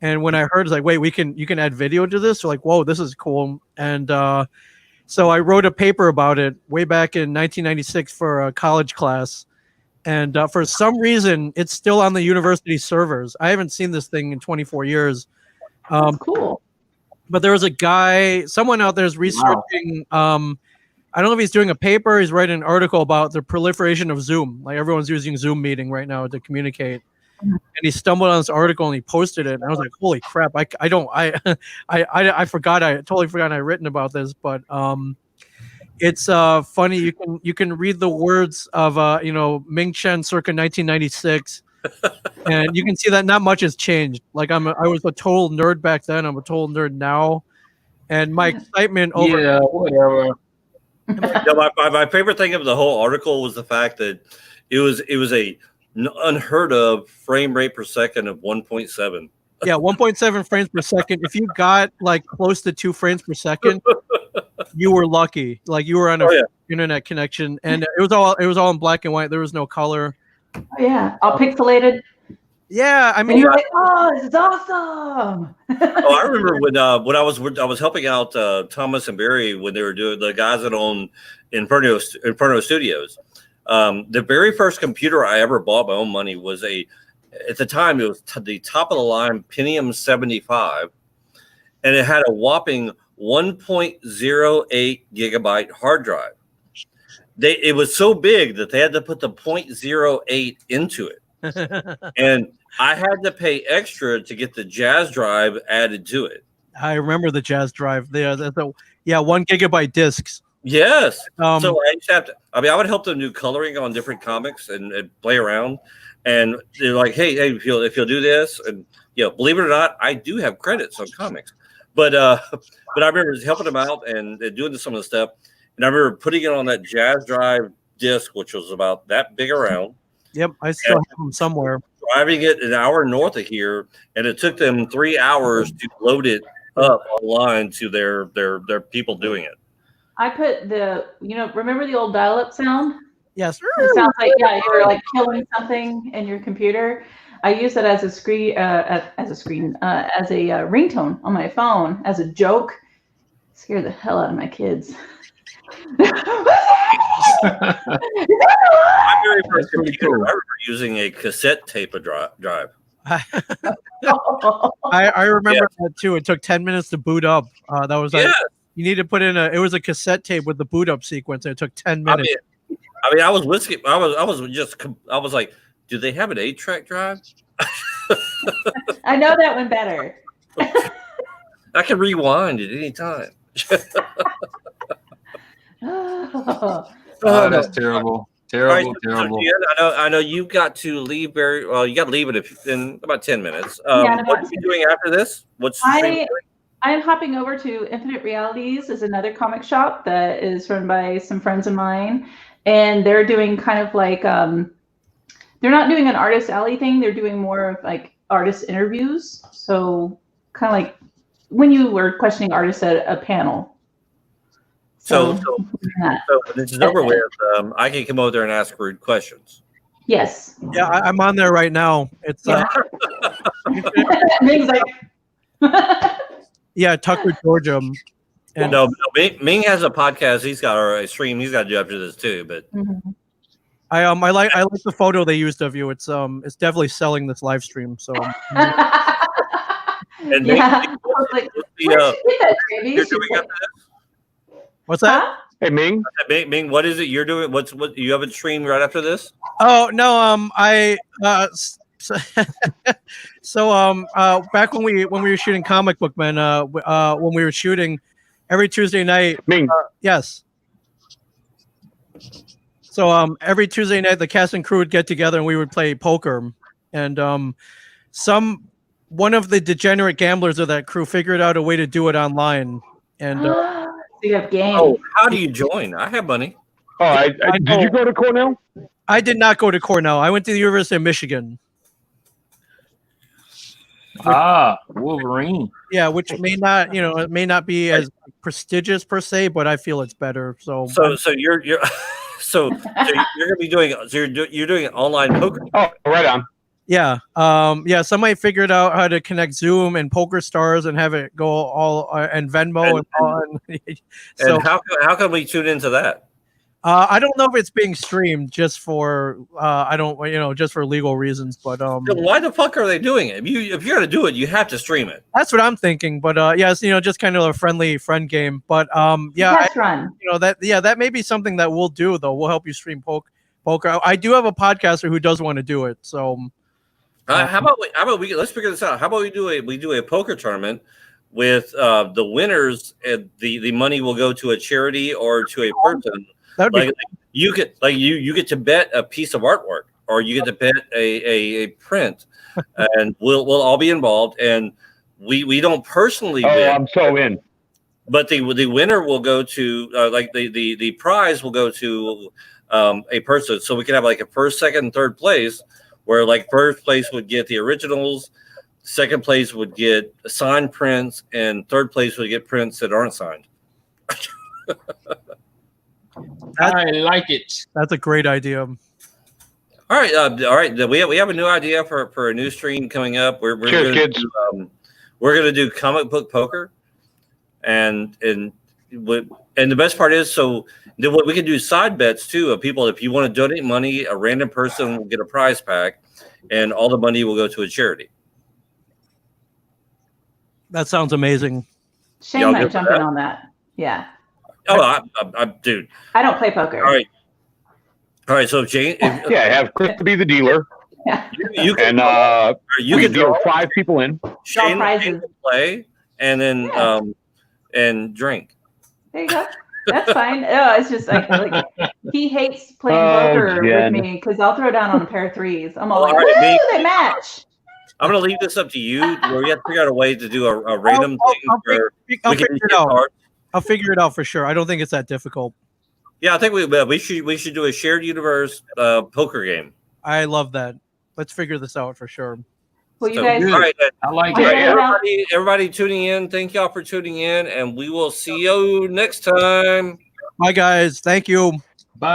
And when I heard, it's like, wait, you can add video to this. So like, whoa, this is cool. And so I wrote a paper about it way back in 1996 for a college class. And for some reason, it's still on the university servers. I haven't seen this thing in 24 years. That's cool. But there was a guy, someone out there is researching. Wow. I don't know if he's doing a paper. He's writing an article about the proliferation of Zoom. Like everyone's using Zoom meeting right now to communicate. And he stumbled on this article and he posted it. And I was like, holy crap! I forgot. I totally forgot I written about this. But it's funny. You can read the words of Ming Chen circa 1996. And you can see that not much has changed. Like I was a total nerd back then. I'm a total nerd now, and my excitement over whatever. My favorite thing of the whole article was the fact that it was a unheard of frame rate per second of 1.7. Yeah, 1.7 frames per second. If you got like close to 2 frames per second, you were lucky. Like you were on a internet connection, and it was all in black and white. There was no color. Oh yeah, all pixelated. Yeah, I mean, and you're like, oh, this is awesome. I remember when I was helping out Thomas and Barry when they were doing the guys that own Inferno Studios. The very first computer I ever bought my own money was at the time it was the top of the line Pentium 75, and it had a whopping 1.08 gigabyte hard drive. It was so big that they had to put the 0.08 into it. And I had to pay extra to get the Jazz drive added to it. I remember the Jazz drive. The 1 gigabyte discs. Yes. So I used to have to, I would help them do coloring on different comics and play around. And they're like, hey, if you'll do this, and believe it or not, I do have credits on comics. But I remember helping them out and doing some of the stuff. And I remember putting it on that Jazz drive disc, which was about that big around. Yep, I still have them somewhere. Driving it an hour north of here, and it took them 3 hours to load it up online to their people doing it. I put remember the old dial-up sound? Yes. It sounds like you were like killing something in your computer. I use it as a ringtone on my phone as a joke. Scare the hell out of my kids. My very first computer, I remember using a cassette tape drive. I remember that too. It took 10 minutes to boot up. That was like you need to put in it was a cassette tape with the boot up sequence. And it took 10 minutes. I mean, I was listening. I was like, do they have an 8-track drive? I know that one better. I can rewind at any time. Oh, that's terrible. Terrible, right, terrible. So I know you got to leave very well. You got to leave it in about 10 minutes. Yeah, what are you doing after this? I'm hopping over to Infinite Realities, is another comic shop that is run by some friends of mine, and they're doing kind of like they're not doing an artist alley thing. They're doing more of like artist interviews. So kind of like when you were questioning artists at a panel. So this is over with. I can come over there and ask rude questions. Yes. Yeah, I'm on there right now. It's Ming's like yeah, Tucker, Georgia. And no, Ming has a podcast. He's got a stream. He's got to do after this too. But I like the photo they used of you. It's definitely selling this live stream. So. And yeah, I was like, where'd you get that, baby? What's that? Huh? Hey, Ming. Ming, what is it you're doing? What you have a stream right after this? Oh no, back when we were shooting Comic Book Men, when we were shooting every Tuesday night. Ming. Yes. So every Tuesday night the cast and crew would get together and we would play poker, and one of the degenerate gamblers of that crew figured out a way to do it online, and. You have games. Oh, how do you join? I have money. Oh, did you go to Cornell? I did not go to Cornell. I went to the University of Michigan. Wolverine. Yeah, which may not, it may not be as prestigious per se, but I feel it's better. So you're you're gonna be doing you're doing online poker. Oh, right on. Yeah. Somebody figured out how to connect Zoom and Poker Stars and have it go all and Venmo and so how can we tune into that? I don't know if it's being streamed just for just for legal reasons, but Then why the fuck are they doing it? If you're gonna do it, you have to stream it. That's what I'm thinking. But yes, just kind of a friendly friend game. But that may be something that we'll do though. We'll help you stream poker. I do have a podcaster who does want to do it. So how about we let's figure this out. How about we do a poker tournament with the winners, and the money will go to a charity or to a person. You get to bet a piece of artwork, or you get to bet a print, and we'll all be involved. And we don't personally win. I'm so in. But the winner will go to the prize will go to a person. So we can have like a first, second, and third place, where like first place would get the originals, second place would get signed prints, and third place would get prints that aren't signed. I like it. That's a great idea. All right. We have a new idea for a new stream coming up. We're gonna do comic book poker, and the best part is, so then what we can do side bets too of people. If you want to donate money, a random person will get a prize pack, and all the money will go to a charity. That sounds amazing. Shane might jump in on that. Yeah. Oh, dude. I don't play poker. All right. So Jane, have Chris to be the dealer. Yeah. You can deal 5 people in. Shane can play, and then and drink. There you go. That's fine. Oh, it's just like he hates playing poker with me because I'll throw down on a pair of threes. I'm all like, woo, they match. I'm gonna leave this up to you. Where we have to figure out a way to do a random thing I'll figure it out. I'll figure it out for sure. I don't think it's that difficult. Yeah, I think we should do a shared universe poker game. I love that. Let's figure this out for sure. Well, you guys, all right, I like it. Everybody tuning in. Thank y'all for tuning in, and we will see you next time. Bye, guys. Thank you.